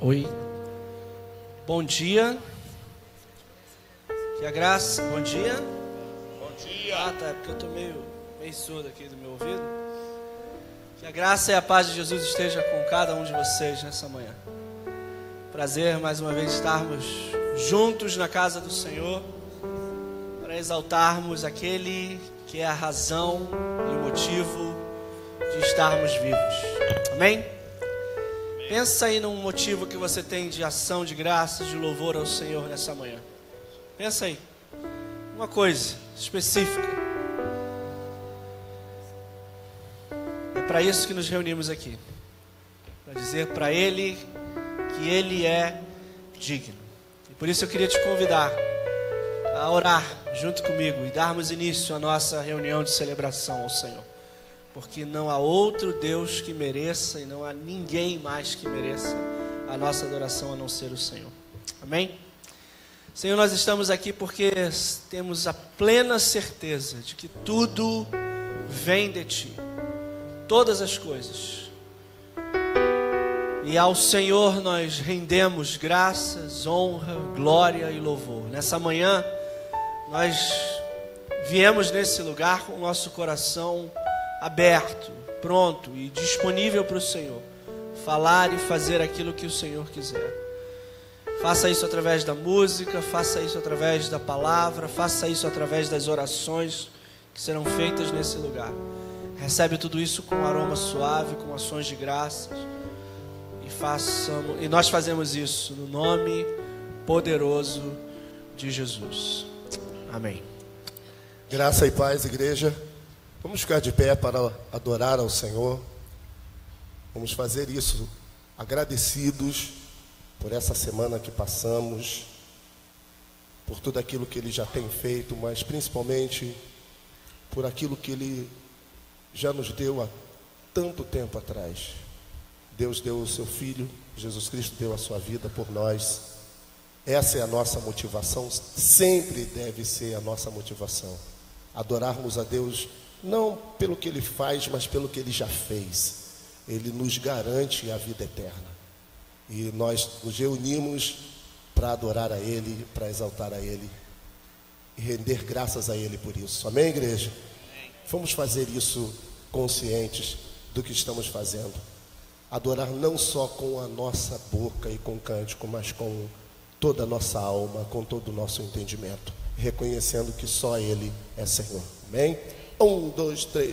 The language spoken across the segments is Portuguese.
Oi. Bom dia. Que a graça... Bom dia. Bom dia. Ah, tá, porque eu tô meio surdo aqui do meu ouvido. Que a graça e a paz de Jesus esteja com cada um de vocês nessa manhã. Prazer mais uma vez estarmos juntos na casa do Senhor para exaltarmos aquele que é a razão e o motivo de estarmos vivos. Amém? Pensa aí num motivo que você tem de ação, de graça, de louvor ao Senhor nessa manhã. Pensa aí. Uma coisa específica. É para isso que nos reunimos aqui. Para dizer para Ele que Ele é digno. E por isso eu queria te convidar a orar junto comigo e darmos início à nossa reunião de celebração ao Senhor. Porque não há outro Deus que mereça e não há ninguém mais que mereça a nossa adoração a não ser o Senhor. Amém? Senhor, nós estamos aqui porque temos a plena certeza de que tudo vem de Ti. Todas as coisas. E ao Senhor nós rendemos graças, honra, glória e louvor. Nessa manhã nós viemos nesse lugar com o nosso coração aberto, pronto e disponível para o Senhor falar e fazer aquilo que o Senhor quiser. Faça isso através da música, faça isso através da palavra, faça isso através das orações que serão feitas nesse lugar. Recebe tudo isso com aroma suave, com ações de graças e nós fazemos isso no nome poderoso de Jesus. Amém. Graça e paz, igreja. Vamos ficar de pé para adorar ao Senhor. Vamos fazer isso agradecidos por essa semana que passamos, por tudo aquilo que Ele já tem feito, mas principalmente por aquilo que Ele já nos deu há tanto tempo atrás. Deus deu o seu Filho, Jesus Cristo deu a sua vida por nós. Essa é a nossa motivação, sempre deve ser a nossa motivação. Adorarmos a Deus não pelo que Ele faz, mas pelo que Ele já fez. Ele nos garante a vida eterna. E nós nos reunimos para adorar a Ele, para exaltar a Ele e render graças a Ele por isso. Amém, igreja? Vamos fazer isso conscientes do que estamos fazendo. Adorar não só com a nossa boca e com o cântico, mas com toda a nossa alma, com todo o nosso entendimento, reconhecendo que só Ele é Senhor. Amém? 1, 2, 3.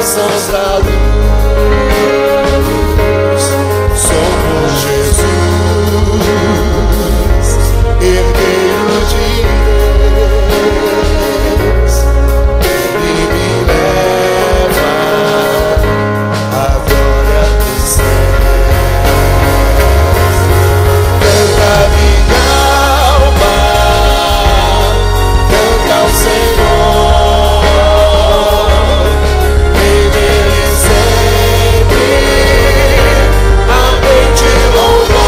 bênçãos da luz. Somos Jesus, herdeiro de Deus. Ele me leva à glória dos céus. Canta minha alma, canta ao Senhor. Ele sempre a mente louvor.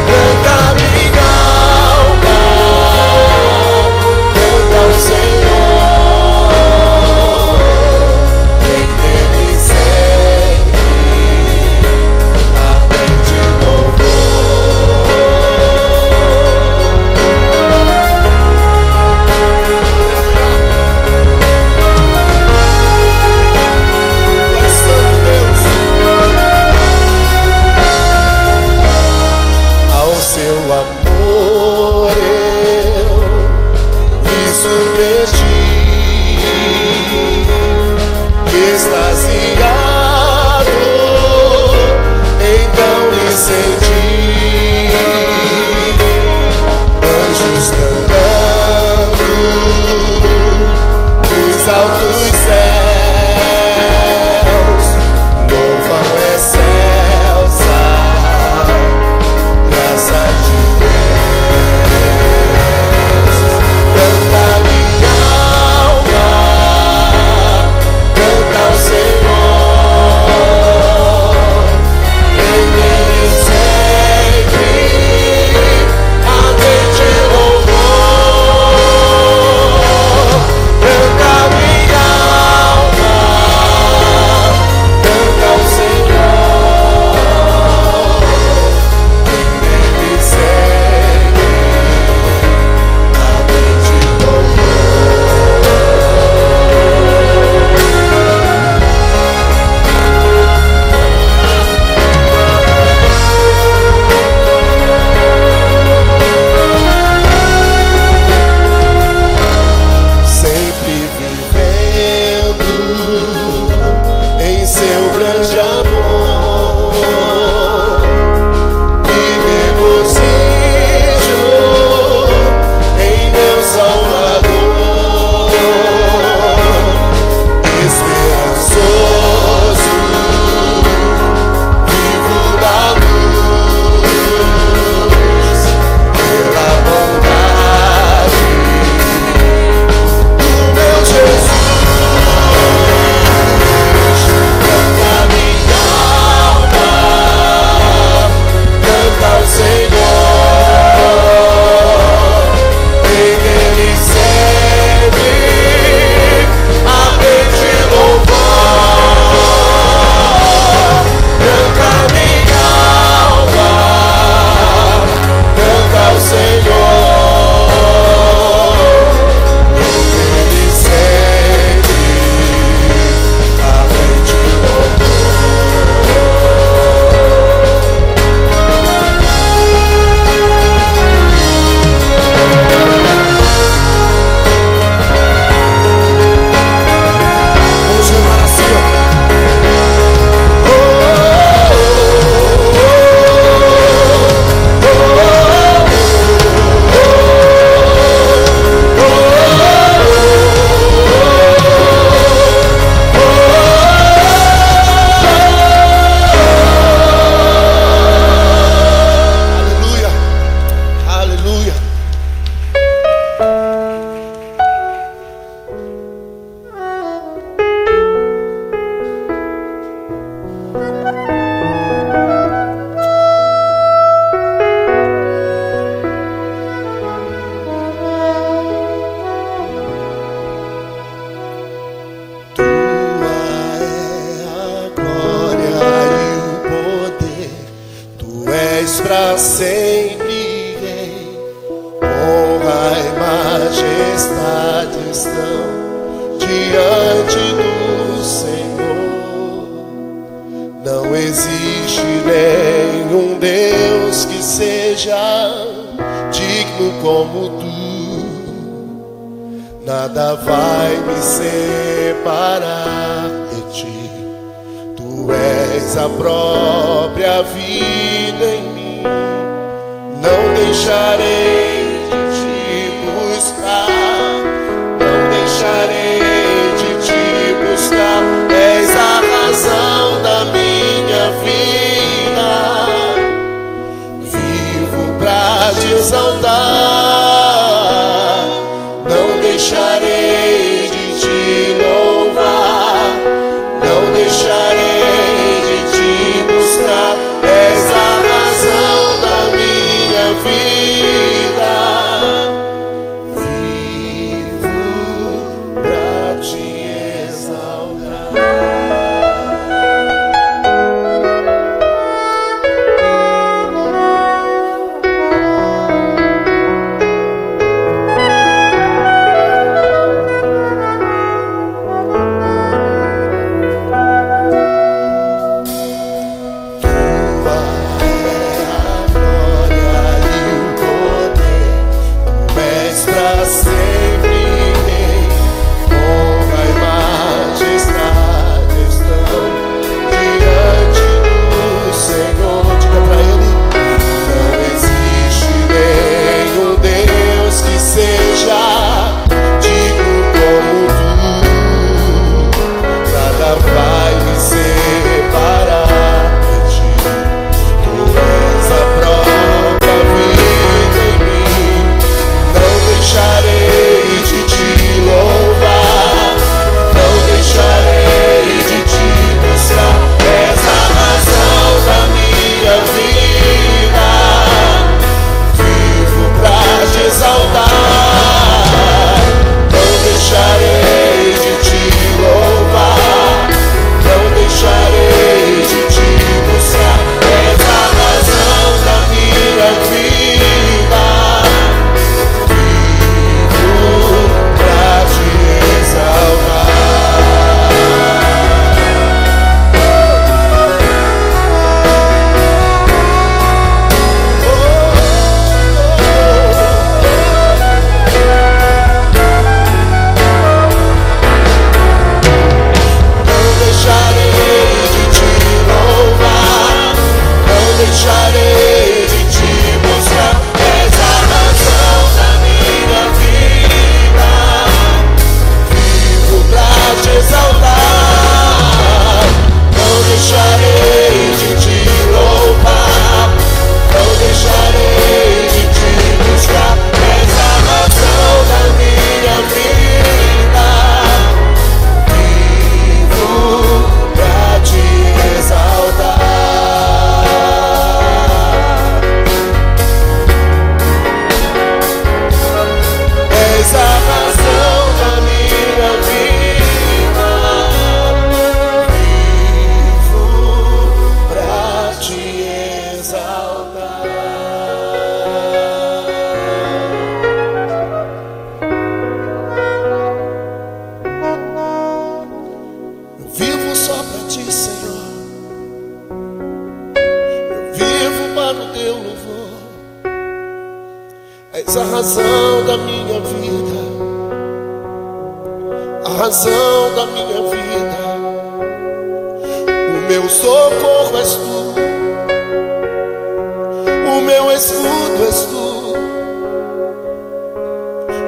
Canta minha alma, canta ao Senhor. Ele sempre a mente ao seu amor eu me submeti, extasiado, então me senti anjos cantando nos altos céus, louvam excelsa graça de Deus. Canta minha alma, canta ao Senhor. Ele sempre a mente louvor. Canta minha alma, canta ao Senhor. Ele segue a mente sempre vivendo em seu grande amor e regozijo em meu Salvador, esperançoso, vivo da luz, pela bondade do meu Jesus. Canta minha alma, canta ao Senhor. Ele sempre a mente louvor. Canta minha alma, canta ao Senhor. Ele sempre a mente vamos cantar assim, ó. Aleluia, aleluia. Tua é a glória e o poder, tu és pra sempre rei. Honra e majestade estão diante do Senhor. Não existe nenhum Deus que seja digno como tu. nada vai me separar de ti. Tu és a própria vida em mim. Não deixarei de te buscar, não deixarei de te buscar. És a razão da minha vida. Vivo pra te exaltar, não deixarei de te louvar, não deixarei de te buscar. És a razão da minha vida. Vivo pra te exaltar. És a razão da minha vida, a razão da minha vida. O meu socorro és tu, o meu escudo és tu,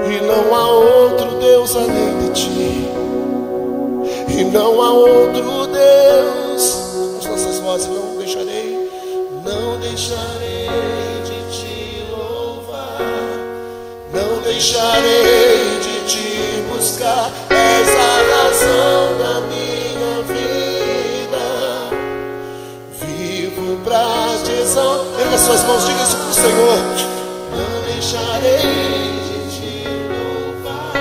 e não há outro Deus além de ti, e não há outro Deus. As nossas vozes: não deixarei, não deixarei de te louvar, não deixarei de te buscar. És a razão da minha vida, vivo pra te exaltar. Erga suas mãos, diga isso pro Senhor. Não deixarei de te louvar,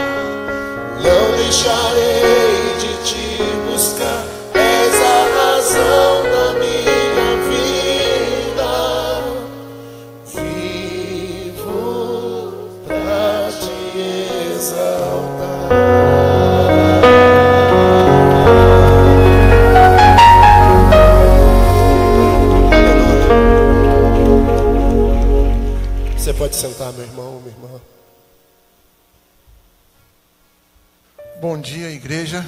não deixarei de te buscar. És a razão da minha vida, vivo pra te exaltar. Você pode sentar, meu irmão, minha irmã. Bom dia, igreja.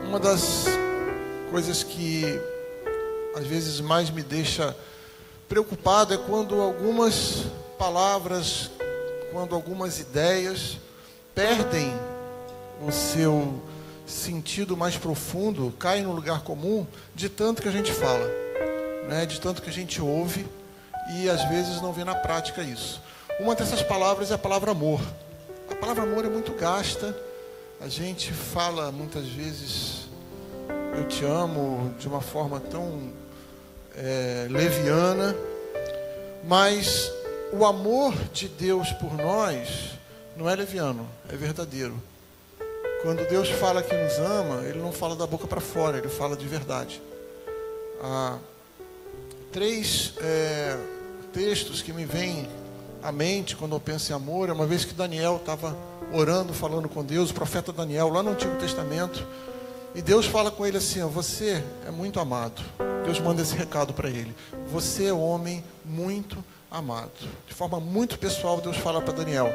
Uma das coisas que às vezes mais me deixa preocupado é quando algumas palavras, quando algumas ideias perdem o seu sentido mais profundo, caem no lugar comum de tanto que a gente fala, né? De tanto que a gente ouve e às vezes não vê na prática isso. Uma dessas palavras é a palavra amor. A palavra amor é muito gasta. A gente fala muitas vezes eu te amo de uma forma tão leviana, mas o amor de Deus por nós não é leviano, é verdadeiro. Quando Deus fala que nos ama, Ele não fala da boca para fora, Ele fala de verdade. Há 3 textos que me vêm à mente quando eu penso em amor. É uma vez que Daniel estava orando, falando com Deus, o profeta Daniel, lá no Antigo Testamento, e Deus fala com ele assim: você é muito amado. Deus manda esse recado para ele: você é homem muito amado. De forma muito pessoal, Deus fala para Daniel.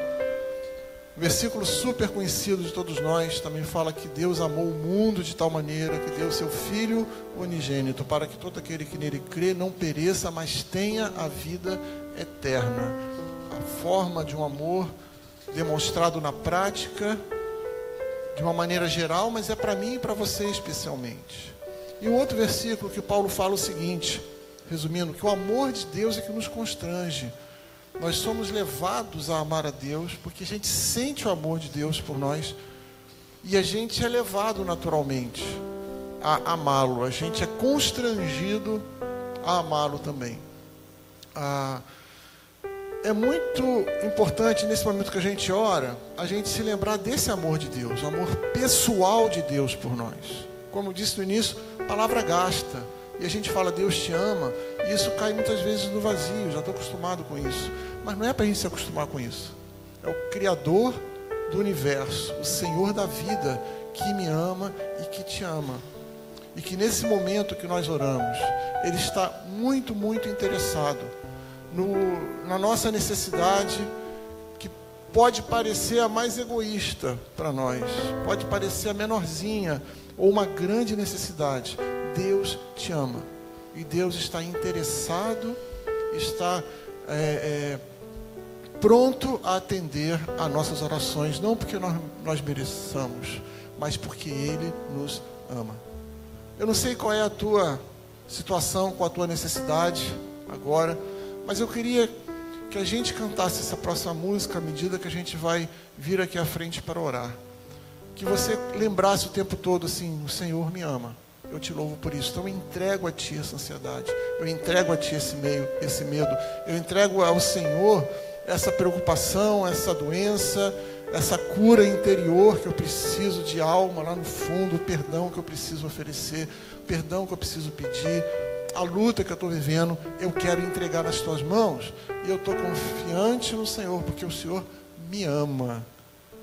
Um versículo super conhecido de todos nós também fala que Deus amou o mundo de tal maneira que deu seu Filho unigênito, para que todo aquele que nele crê não pereça, mas tenha a vida eterna. A forma de um amor demonstrado na prática, de uma maneira geral, mas é para mim e para você especialmente. E um outro versículo que Paulo fala o seguinte, resumindo, que o amor de Deus é que nos constrange. Nós somos levados a amar a Deus porque a gente sente o amor de Deus por nós e a gente é levado naturalmente a amá-lo. A gente é constrangido a amá-lo também. É muito importante nesse momento que a gente ora, a gente se lembrar desse amor de Deus, o amor pessoal de Deus por nós. Como eu disse no início, a palavra gasta. E a gente fala, Deus te ama, e isso cai muitas vezes no vazio, já estou acostumado com isso. Mas não é para a gente se acostumar com isso. É o Criador do universo, o Senhor da vida, que me ama e que te ama. E que nesse momento que nós oramos, Ele está muito, muito interessado na nossa necessidade, que pode parecer a mais egoísta para nós, pode parecer a menorzinha, ou uma grande necessidade. Deus te ama e Deus está interessado, está pronto a atender a nossas orações, não porque nós mereçamos, mas porque Ele nos ama. Eu não sei qual é a tua situação, qual a tua necessidade agora, mas eu queria que a gente cantasse essa próxima música à medida que a gente vai vir aqui à frente para orar. Que você lembrasse o tempo todo assim: o Senhor me ama, eu te louvo por isso. Então eu entrego a Ti essa ansiedade, eu entrego a Ti esse medo, eu entrego ao Senhor essa preocupação, essa doença, essa cura interior que eu preciso de alma lá no fundo, o perdão que eu preciso oferecer, o perdão que eu preciso pedir, a luta que eu estou vivendo, eu quero entregar nas Tuas mãos. E eu estou confiante no Senhor, porque o Senhor me ama.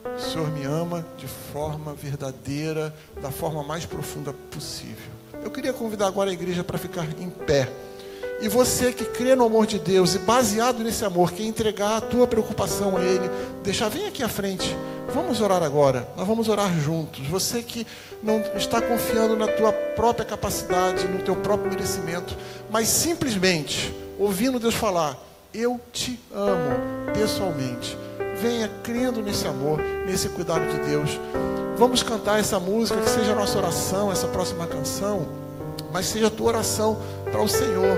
O Senhor me ama de forma verdadeira, da forma mais profunda possível. Eu queria convidar agora a igreja para ficar em pé. E você que crê no amor de Deus e baseado nesse amor, quer entregar a tua preocupação a Ele, vem aqui à frente. Vamos orar agora, nós vamos orar juntos. Você que não está confiando na tua própria capacidade, no teu próprio merecimento, mas simplesmente ouvindo Deus falar: eu te amo pessoalmente. Venha crendo nesse amor, nesse cuidado de Deus. Vamos cantar essa música, que seja a nossa oração, essa próxima canção, mas seja a tua oração para o Senhor.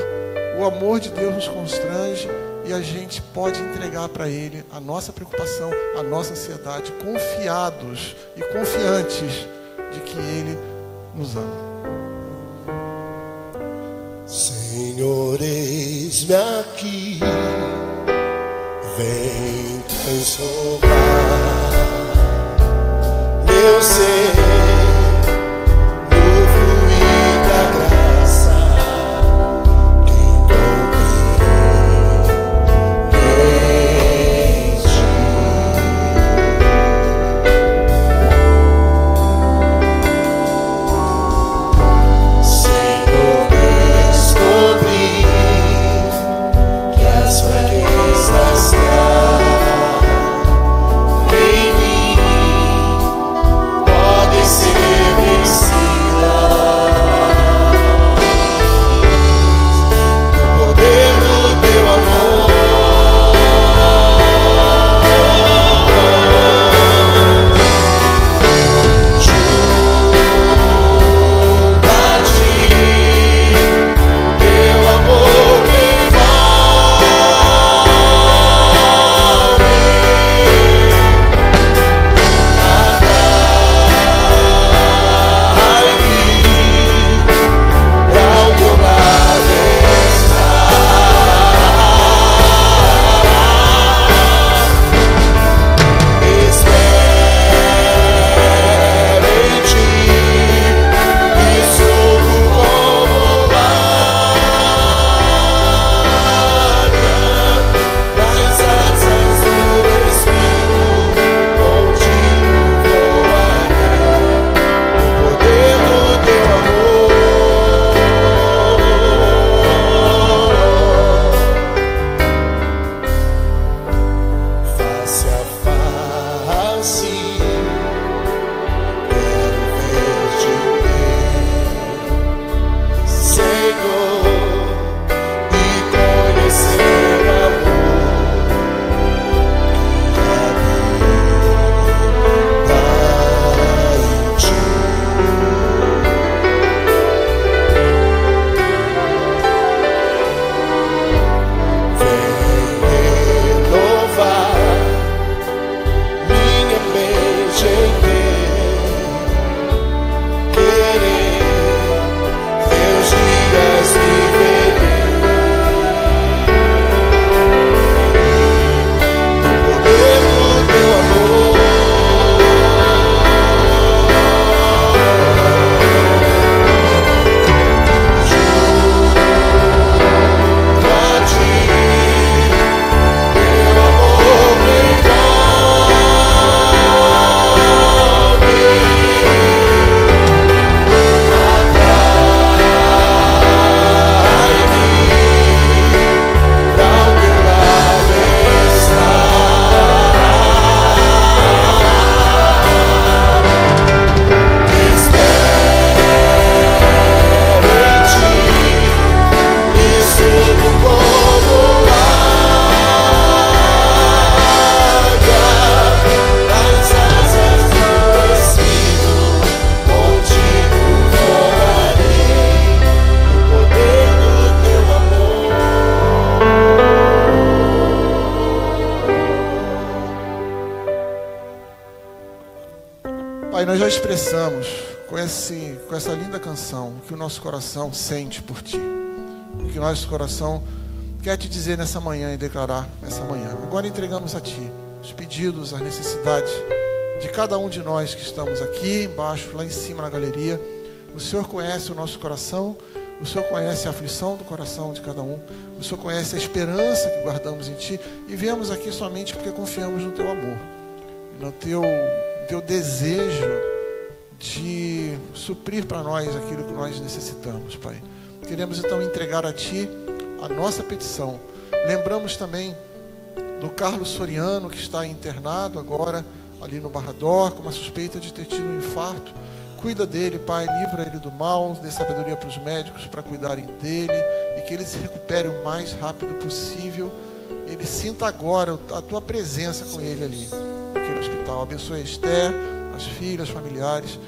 O amor de Deus nos constrange e a gente pode entregar para Ele a nossa preocupação, a nossa ansiedade, confiados e confiantes de que Ele nos ama. Senhor, eis-me aqui, vem transformar meu ser no fluir da graça que encontrei em Ti. Senhor, descobri que as fraquezas em mim assim. Quero ver-te bem, Senhor, e conhecer o amor que habita em ti. Pai, nós já expressamos com essa linda canção o que o nosso coração sente por Ti, o que o nosso coração quer Te dizer nessa manhã e declarar nessa manhã. Agora entregamos a Ti os pedidos, as necessidades de cada um de nós que estamos aqui embaixo, lá em cima na galeria. O Senhor conhece o nosso coração, o Senhor conhece a aflição do coração de cada um, o Senhor conhece a esperança que guardamos em Ti, e viemos aqui somente porque confiamos no Teu amor, no Teu desejo de suprir para nós aquilo que nós necessitamos, Pai. Queremos então entregar a Ti a nossa petição. Lembramos também do Carlos Soriano, que está internado agora ali no Barrador, com uma suspeita de ter tido um infarto. Cuida dele, Pai, livra ele do mal, dê sabedoria para os médicos para cuidarem dele, e que ele se recupere o mais rápido possível. Ele sinta agora a Tua presença com ele ali naquele hospital. Abençoe a Esther, as filhas, os familiares,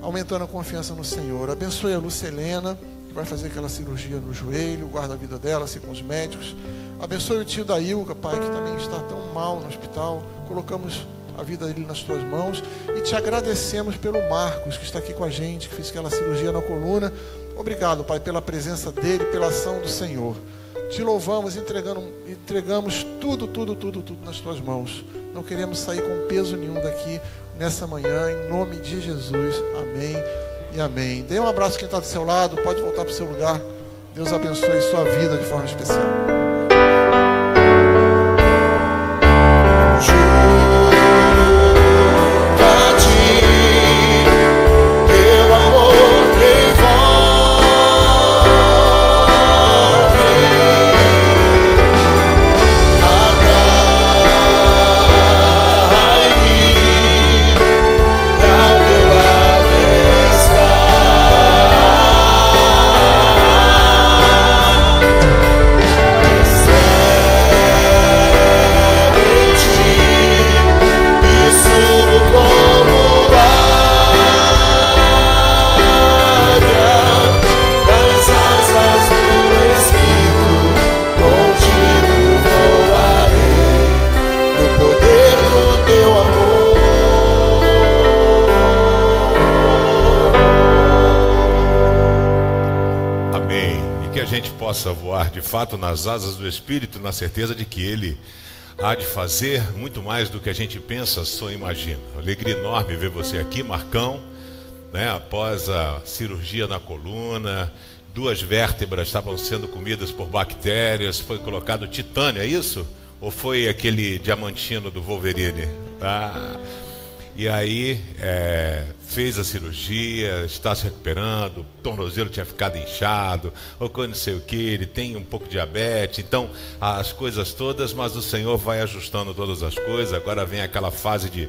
aumentando a confiança no Senhor. Abençoe a Lucelena, que vai fazer aquela cirurgia no joelho, guarda a vida dela, assim com os médicos. Abençoe o tio da Ilka, Pai, que também está tão mal no hospital. Colocamos a vida dele nas Tuas mãos e Te agradecemos pelo Marcos, que está aqui com a gente, que fez aquela cirurgia na coluna. Obrigado, Pai, pela presença dele, pela ação do Senhor. Te louvamos, entregamos tudo nas Tuas mãos. Não queremos sair com peso nenhum daqui nessa manhã, em nome de Jesus. Amém e amém. Dê um abraço a quem está do seu lado, pode voltar para o seu lugar. Deus abençoe sua vida de forma especial. Possa voar de fato nas asas do Espírito, na certeza de que Ele há de fazer muito mais do que a gente pensa, só imagina. Alegria enorme ver você aqui, Marcão, né? Após a cirurgia na coluna, 2 vértebras estavam sendo comidas por bactérias, foi colocado titânio, é isso? Ou foi aquele diamantino do Wolverine? E aí fez a cirurgia, está se recuperando, o tornozelo tinha ficado inchado, ou não sei o que, ele tem um pouco de diabetes, então as coisas todas, mas o Senhor vai ajustando todas as coisas. Agora vem aquela fase de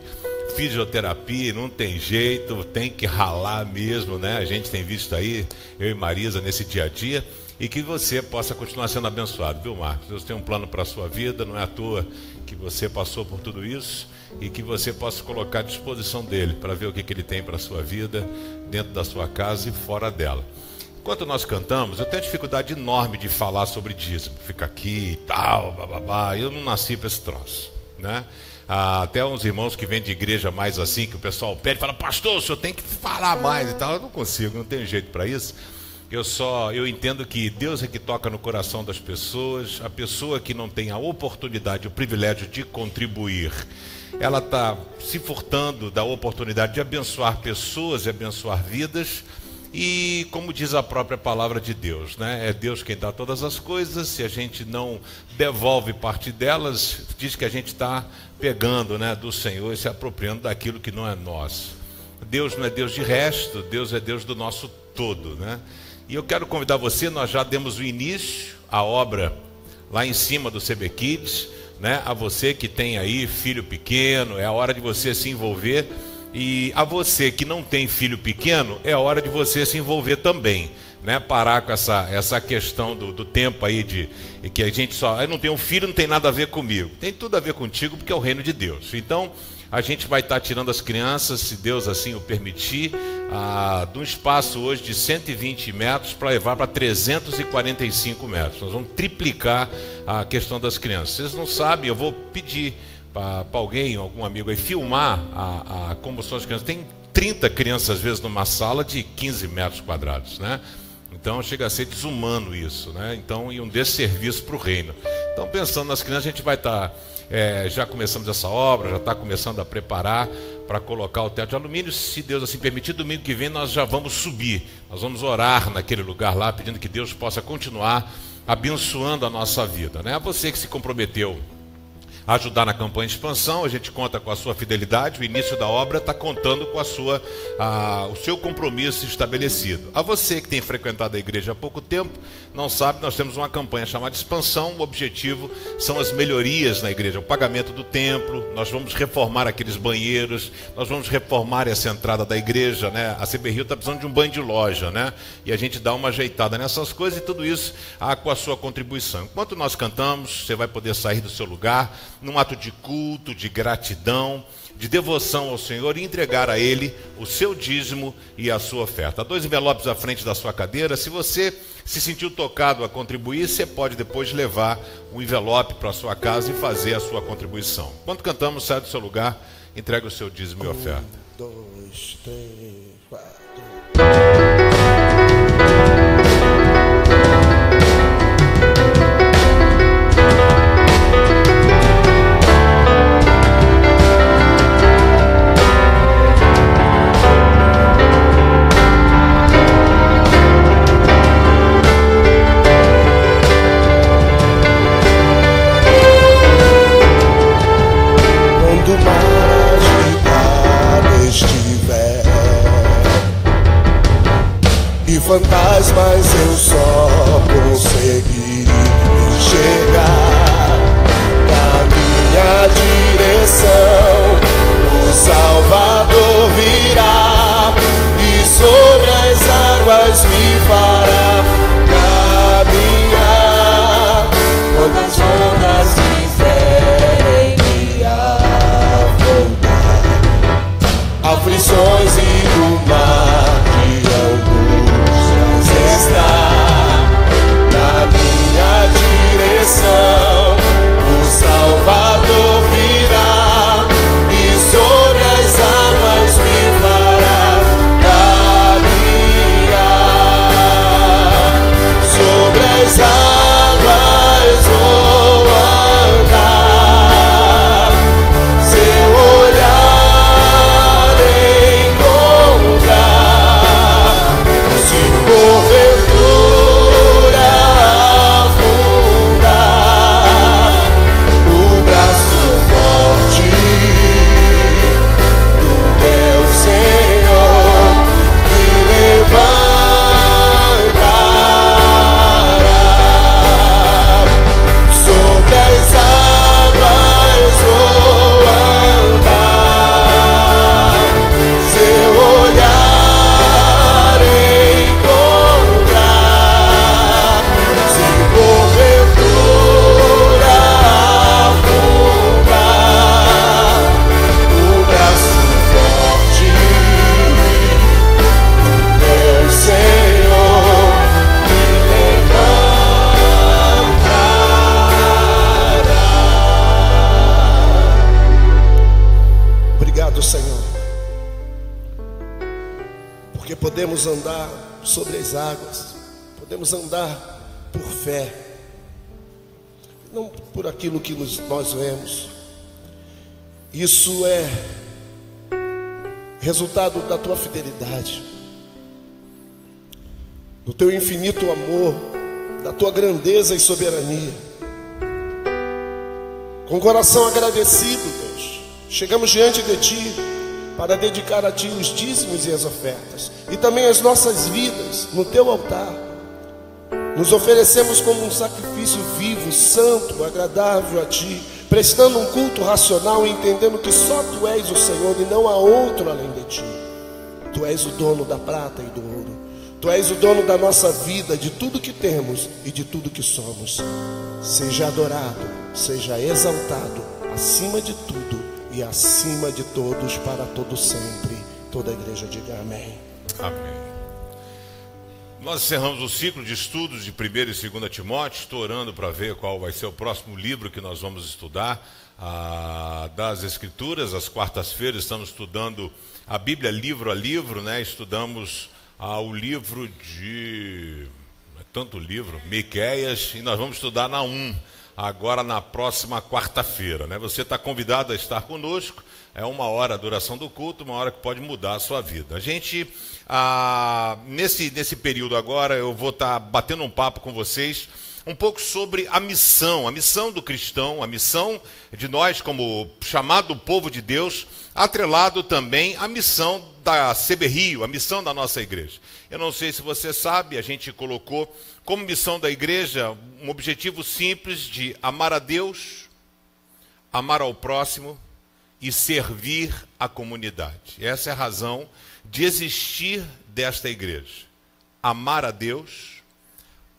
fisioterapia, não tem jeito, tem que ralar mesmo, né? A gente tem visto aí, eu e Marisa, nesse dia a dia, e que você possa continuar sendo abençoado, viu, Marcos? Deus tem um plano para a sua vida, não é à toa que você passou por tudo isso, e que você possa colocar à disposição dele para ver o que ele tem para a sua vida, dentro da sua casa e fora dela. Enquanto nós cantamos, eu tenho dificuldade enorme de falar sobre dízimo, fica aqui e tal, bababá. Eu não nasci para esse troço, né? Até uns irmãos que vêm de igreja mais assim, que o pessoal pede, fala, pastor, o senhor tem que falar mais e tal. Eu não consigo, não tenho jeito para isso. Eu entendo que Deus é que toca no coração das pessoas. A pessoa que não tem a oportunidade, o privilégio de contribuir, ela está se furtando da oportunidade de abençoar pessoas e abençoar vidas. E como diz a própria palavra de Deus, né? É Deus quem dá todas as coisas. Se a gente não devolve parte delas, diz que a gente está pegando, né, do Senhor e se apropriando daquilo que não é nosso. Deus não é Deus de resto, Deus é Deus do nosso todo, né? E eu quero convidar você, nós já demos o início à obra lá em cima do CB Kids, né? A você que tem aí filho pequeno, é a hora de você se envolver. E a você que não tem filho pequeno, é hora de você se envolver também, né? Parar com essa questão do tempo aí de que a gente só, eu não tenho um filho, não tem nada a ver comigo. Tem tudo a ver contigo, porque é o reino de Deus. Então, a gente vai estar tirando as crianças, se Deus assim o permitir, de um espaço hoje de 120 metros para levar para 345 metros. Nós vamos triplicar a questão das crianças. Vocês não sabem, eu vou pedir para alguém, algum amigo aí, filmar como são as crianças. Tem 30 crianças, às vezes, numa sala de 15 metros quadrados, né? Então, chega a ser desumano isso, né? Então, e um desserviço para o reino. Então, pensando nas crianças, a gente vai estar... já começamos essa obra, já está começando a preparar para colocar o teto de alumínio. Se Deus assim permitir, domingo que vem nós já vamos subir. Nós vamos orar naquele lugar lá, pedindo que Deus possa continuar abençoando a nossa vida, né? A você que se comprometeu ajudar na campanha de expansão, a gente conta com a sua fidelidade. O início da obra está contando com o seu compromisso estabelecido. A você que tem frequentado a igreja há pouco tempo, não sabe, nós temos uma campanha chamada expansão. O objetivo são as melhorias na igreja, o pagamento do templo. Nós vamos reformar aqueles banheiros, nós vamos reformar essa entrada da igreja, né? A CB Rio está precisando de um banho de loja, né? E a gente dá uma ajeitada nessas coisas, e tudo isso com a sua contribuição. Enquanto nós cantamos, você vai poder sair do seu lugar num ato de culto, de gratidão, de devoção ao Senhor, e entregar a Ele o seu dízimo e a sua oferta. Há 2 envelopes à frente da sua cadeira. Se você se sentiu tocado a contribuir, você pode depois levar o envelope para a sua casa e fazer a sua contribuição. Quando cantamos, sai do seu lugar, entregue o seu dízimo e oferta. 1, 2, 3, 4. Fantasmas eu só consegui enxergar. Na minha direção o Salvador virá, e sobre as águas me fará caminhar. Quando as ondas quiserem me afundar, aflições e do mar de angústia está na minha direção. O Salvador virá, e sobre as águas me fará caminhar. Sobre as águas vou andar, seu olhar encontrar. Obrigado, Senhor, porque podemos andar sobre as águas, podemos andar por fé, não por aquilo que nós vemos. Isso é resultado da tua fidelidade, do teu infinito amor, da tua grandeza e soberania. Com o coração agradecido, Deus, chegamos diante de Ti para dedicar a Ti os dízimos e as ofertas, e também as nossas vidas no Teu altar. Nos oferecemos como um sacrifício vivo, santo, agradável a Ti, prestando um culto racional e entendendo que só Tu és o Senhor e não há outro além de Ti. Tu és o dono da prata e do ouro. Tu és o dono da nossa vida, de tudo que temos e de tudo que somos. Seja adorado, seja exaltado, acima de tudo e acima de todos, para todo sempre. Toda a igreja diga amém. Amém. Nós encerramos o ciclo de estudos de 1º e 2º Timóteo. Estou orando para ver qual vai ser o próximo livro que nós vamos estudar das Escrituras. Às quartas-feiras estamos estudando a Bíblia livro a livro, né? Estudamos o livro de... tanto livro, Miqueias, e nós vamos estudar Naum, agora na próxima quarta-feira, né? Você está convidado a estar conosco. É 1 hora a duração do culto, 1 hora que pode mudar a sua vida. A gente, nesse período agora, eu vou estar batendo um papo com vocês um pouco sobre a missão do cristão, a missão de nós como chamado povo de Deus, atrelado também à missão da CB Rio, a missão da nossa igreja. Eu não sei se você sabe, a gente colocou como missão da igreja um objetivo simples de amar a Deus, amar ao próximo e servir a comunidade. Essa é a razão de existir desta igreja. Amar a Deus,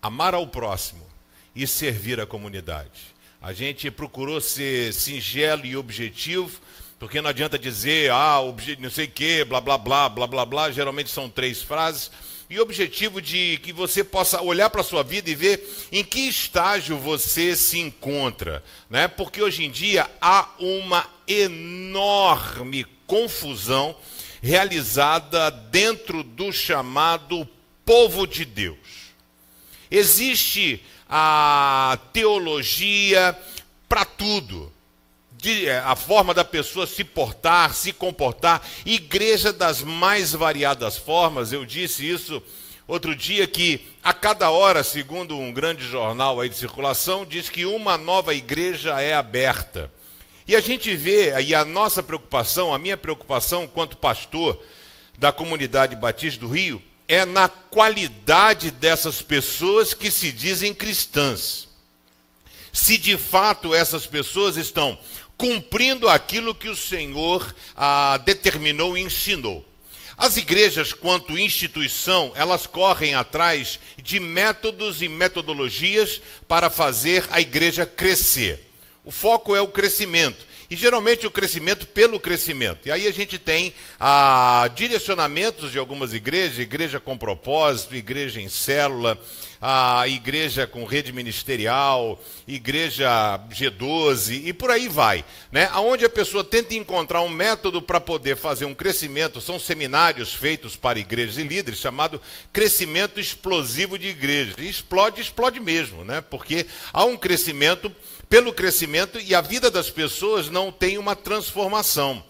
amar ao próximo e servir a comunidade. A gente procurou ser singelo e objetivo, porque não adianta dizer, não sei o que, blá, blá, blá, blá, blá, blá. Geralmente são 3 frases. E o objetivo de que você possa olhar para a sua vida e ver em que estágio você se encontra, né? Porque hoje em dia há uma enorme confusão realizada dentro do chamado povo de Deus. Existe a teologia para tudo. A forma da pessoa se portar, se comportar, igreja das mais variadas formas. Eu disse isso outro dia, que a cada hora, segundo um grande jornal aí de circulação, diz que uma nova igreja é aberta. E a gente vê, e a nossa preocupação, a minha preocupação enquanto pastor da comunidade Batista do Rio, é na qualidade dessas pessoas que se dizem cristãs. Se de fato essas pessoas estão cumprindo aquilo que o Senhor determinou e ensinou. As igrejas, quanto instituição, elas correm atrás de métodos e metodologias para fazer a igreja crescer. O foco é o crescimento. E geralmente o crescimento pelo crescimento. E aí a gente tem direcionamentos de algumas igrejas, igreja com propósito, igreja em célula, igreja com rede ministerial, igreja G12 e por aí vai, né? Onde a pessoa tenta encontrar um método para poder fazer um crescimento. São seminários feitos para igrejas e líderes, chamado crescimento explosivo de igrejas. E explode mesmo, né? Porque há um crescimento pelo crescimento e a vida das pessoas não tem uma transformação.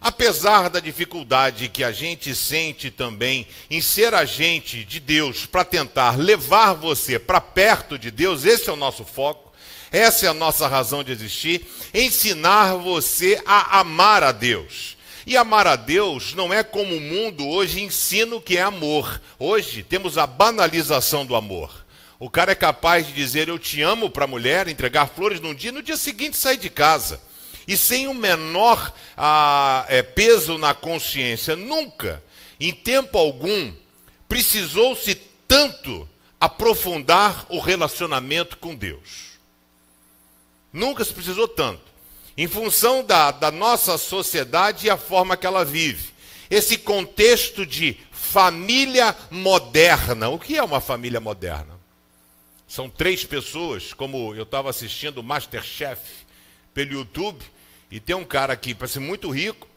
Apesar da dificuldade que a gente sente também em ser agente de Deus para tentar levar você para perto de Deus, esse é o nosso foco, essa é a nossa razão de existir, ensinar você a amar a Deus. E amar a Deus não é como o mundo hoje ensina o que é amor. Hoje temos a banalização do amor. O cara é capaz de dizer eu te amo para a mulher, entregar flores num dia, no dia seguinte sair de casa. E sem o menor peso na consciência. Nunca, em tempo algum, precisou-se tanto aprofundar o relacionamento com Deus. Nunca se precisou tanto. Em função da nossa sociedade e a forma que ela vive. Esse contexto de família moderna. O que é uma família moderna? São 3 pessoas, como eu estava assistindo o MasterChef pelo YouTube, E tem um cara aqui, parece muito rico,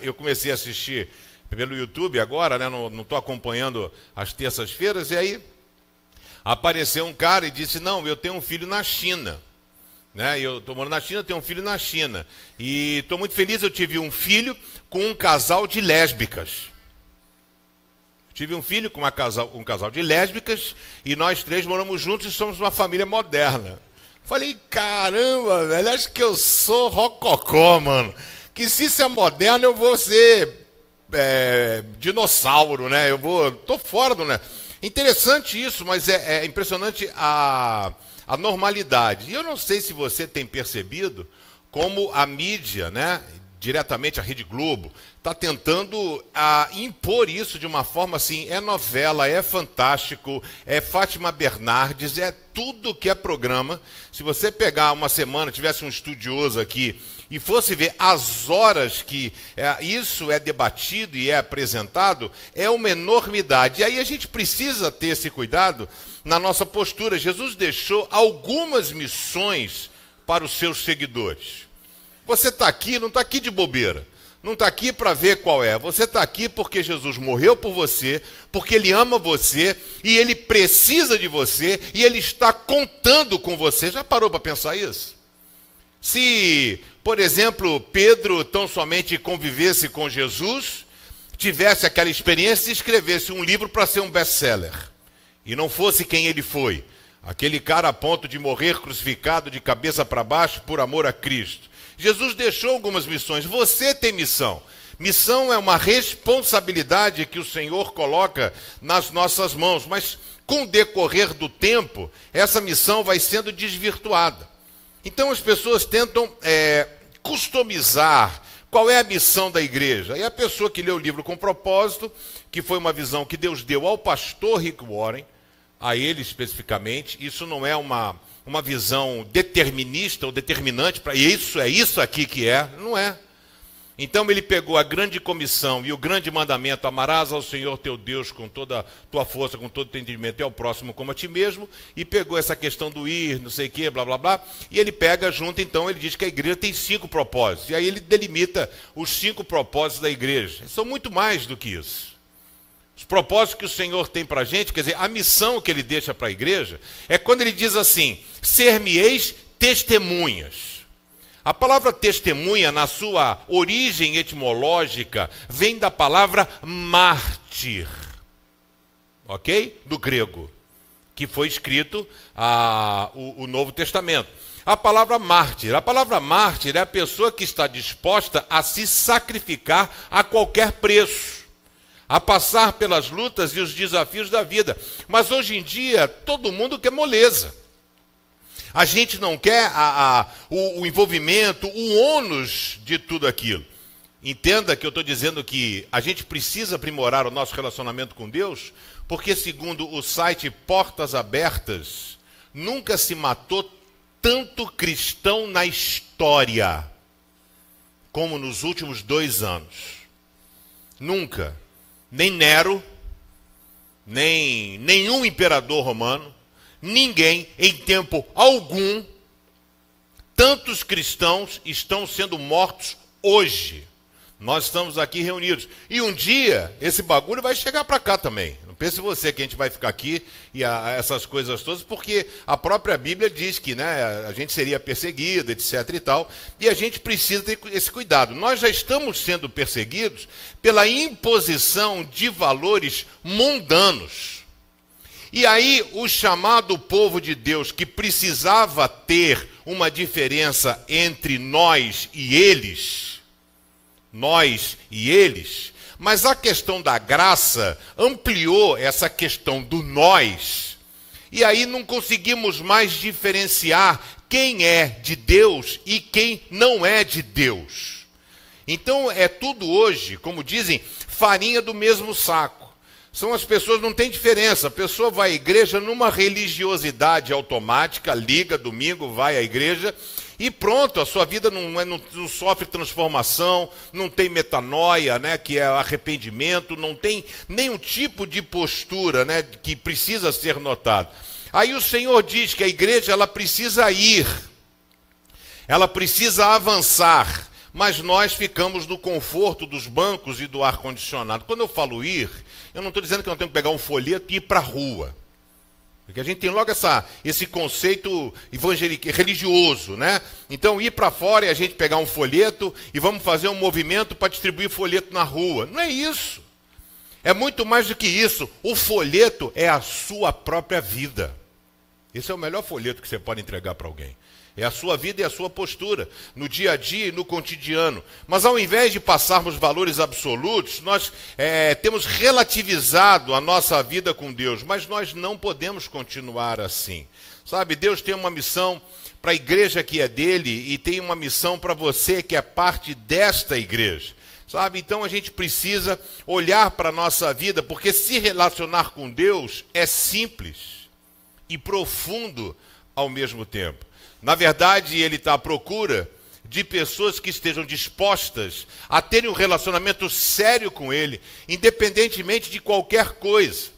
eu comecei a assistir pelo YouTube agora, né? Não estou acompanhando as terças-feiras, e aí apareceu um cara e disse, não, eu tenho um filho na China. Né? Eu estou morando na China, tenho um filho na China. E estou muito feliz, eu tive um filho com um casal de lésbicas. Tive um filho com um casal de lésbicas e nós 3 moramos juntos e somos uma família moderna. Falei, caramba, velho, acho que eu sou rococó, mano. Que se isso é moderno, eu vou ser dinossauro, né? Tô fora do, né? Interessante isso, mas é impressionante a normalidade. E eu não sei se você tem percebido como a mídia, né? Diretamente a Rede Globo, está tentando impor isso de uma forma assim, é novela, é Fantástico, é Fátima Bernardes, é tudo que é programa. Se você pegar uma semana, tivesse um estudioso aqui e fosse ver as horas que isso é debatido e é apresentado, é uma enormidade. E aí a gente precisa ter esse cuidado na nossa postura. Jesus deixou algumas missões para os seus seguidores. Você está aqui, não está aqui de bobeira. Não está aqui para ver qual é. Você está aqui porque Jesus morreu por você, porque Ele ama você, e Ele precisa de você, e Ele está contando com você. Já parou para pensar isso? Se, por exemplo, Pedro tão somente convivesse com Jesus, tivesse aquela experiência e escrevesse um livro para ser um best-seller, e não fosse quem ele foi, aquele cara a ponto de morrer crucificado de cabeça para baixo por amor a Cristo. Jesus deixou algumas missões. Você tem missão. Missão é uma responsabilidade que o Senhor coloca nas nossas mãos, mas com o decorrer do tempo, essa missão vai sendo desvirtuada. Então as pessoas tentam customizar qual é a missão da igreja. E a pessoa que lê o livro com propósito, que foi uma visão que Deus deu ao pastor Rick Warren, a ele especificamente, isso não é uma visão determinista ou determinante para isso, é isso aqui que é, não é. Então ele pegou a grande comissão e o grande mandamento, amarás ao Senhor teu Deus com toda a tua força, com todo o teu entendimento e ao próximo como a ti mesmo, e pegou essa questão do ir, não sei o que, blá blá blá, e ele pega junto, então ele diz que a igreja tem 5 propósitos, e aí ele delimita os 5 propósitos da igreja. São muito mais do que isso. Os propósitos que o Senhor tem para a gente, quer dizer, a missão que Ele deixa para a igreja, é quando Ele diz assim, ser-me-eis testemunhas. A palavra testemunha, na sua origem etimológica, vem da palavra mártir, ok? Do grego, que foi escrito o Novo Testamento. A palavra mártir é a pessoa que está disposta a se sacrificar a qualquer preço, a passar pelas lutas e os desafios da vida. Mas hoje em dia, todo mundo quer moleza. A gente não quer o envolvimento, o ônus de tudo aquilo. Entenda que eu estou dizendo que a gente precisa aprimorar o nosso relacionamento com Deus, porque segundo o site Portas Abertas, nunca se matou tanto cristão na história como nos últimos 2 anos. Nunca. Nem Nero, nem nenhum imperador romano, ninguém em tempo algum, tantos cristãos estão sendo mortos hoje. Nós estamos aqui reunidos. E um dia, esse bagulho vai chegar para cá também. Não pense você que a gente vai ficar aqui e essas coisas todas, porque a própria Bíblia diz que, né, a gente seria perseguido, etc. e tal. E a gente precisa ter esse cuidado. Nós já estamos sendo perseguidos pela imposição de valores mundanos. E aí, o chamado povo de Deus, que precisava ter uma diferença entre nós e eles, mas a questão da graça ampliou essa questão do nós, e aí não conseguimos mais diferenciar quem é de Deus e quem não é de Deus. Então é tudo hoje, como dizem, farinha do mesmo saco. São as pessoas, não tem diferença, a pessoa vai à igreja numa religiosidade automática, liga, domingo, vai à igreja, e pronto, a sua vida não sofre transformação, não tem metanoia, né, que é arrependimento, não tem nenhum tipo de postura, né, que precisa ser notado. Aí o Senhor diz que a igreja ela precisa ir, ela precisa avançar, mas nós ficamos no conforto dos bancos e do ar-condicionado. Quando eu falo ir, eu não estou dizendo que eu não tenho que pegar um folheto e ir para a rua. Porque a gente tem logo esse conceito religioso, né? Então, ir para fora e a gente pegar um folheto e vamos fazer um movimento para distribuir folheto na rua. Não é isso. É muito mais do que isso. O folheto é a sua própria vida. Esse é o melhor folheto que você pode entregar para alguém. É a sua vida e a sua postura, no dia a dia e no cotidiano. Mas ao invés de passarmos valores absolutos, nós temos relativizado a nossa vida com Deus. Mas nós não podemos continuar assim. Sabe, Deus tem uma missão para a igreja que é dele e tem uma missão para você que é parte desta igreja. Sabe, então a gente precisa olhar para a nossa vida, porque se relacionar com Deus é simples e profundo ao mesmo tempo. Na verdade, ele está à procura de pessoas que estejam dispostas a terem um relacionamento sério com ele, independentemente de qualquer coisa,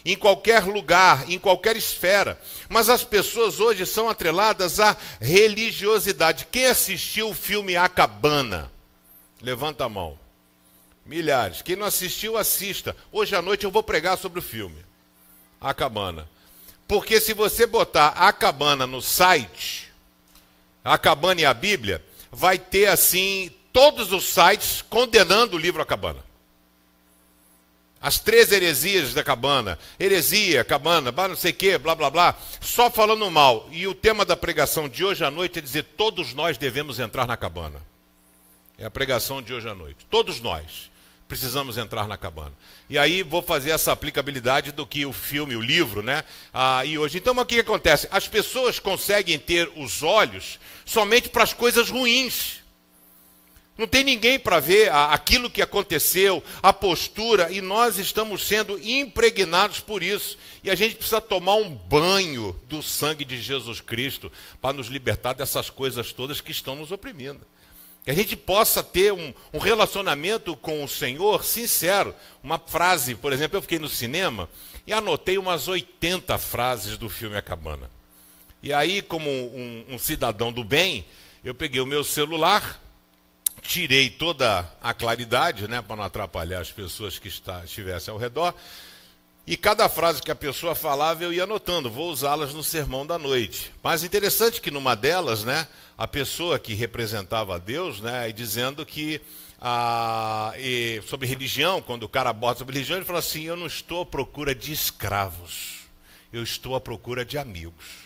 em qualquer lugar, em qualquer esfera. Mas as pessoas hoje são atreladas à religiosidade. Quem assistiu o filme A Cabana? Levanta a mão. Milhares. Quem não assistiu, assista. Hoje à noite eu vou pregar sobre o filme A Cabana. Porque se você botar A Cabana no site, A Cabana e a Bíblia, vai ter assim todos os sites condenando o livro A Cabana. As 3 heresias da Cabana, heresia, Cabana, não sei o que, blá blá blá, só falando mal. E o tema da pregação de hoje à noite é dizer: todos nós devemos entrar na cabana. É a pregação de hoje à noite. Todos nós precisamos entrar na cabana. E aí vou fazer essa aplicabilidade do que o filme, o livro, né? E hoje. Então, o que acontece? As pessoas conseguem ter os olhos somente para as coisas ruins. Não tem ninguém para ver aquilo que aconteceu, a postura, e nós estamos sendo impregnados por isso. E a gente precisa tomar um banho do sangue de Jesus Cristo para nos libertar dessas coisas todas que estão nos oprimindo. Que a gente possa ter um relacionamento com o Senhor sincero. Uma frase, por exemplo, eu fiquei no cinema e anotei umas 80 frases do filme A Cabana. E aí, como um cidadão do bem, eu peguei o meu celular, tirei toda a claridade, né, para não atrapalhar as pessoas que estivessem ao redor, e cada frase que a pessoa falava eu ia anotando, vou usá-las no sermão da noite. Mas interessante que numa delas, né, a pessoa que representava a Deus, né, e dizendo que sobre religião, quando o cara aborda sobre religião, ele fala assim: eu não estou à procura de escravos, eu estou à procura de amigos.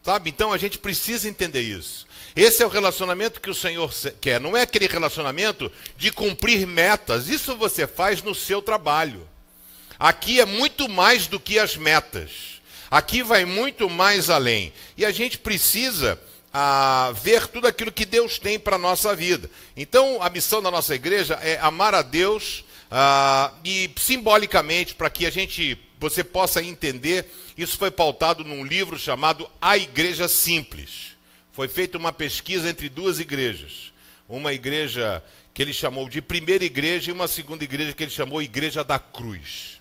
Sabe? Então a gente precisa entender isso. Esse é o relacionamento que o Senhor quer. Não é aquele relacionamento de cumprir metas. Isso você faz no seu trabalho. Aqui é muito mais do que as metas. Aqui vai muito mais além. E a gente precisa ver tudo aquilo que Deus tem para a nossa vida. Então, a missão da nossa igreja é amar a Deus e simbolicamente, para que você possa entender, isso foi pautado num livro chamado A Igreja Simples. Foi feita uma pesquisa entre 2 igrejas. Uma igreja que ele chamou de primeira igreja e uma segunda igreja que ele chamou Igreja da Cruz.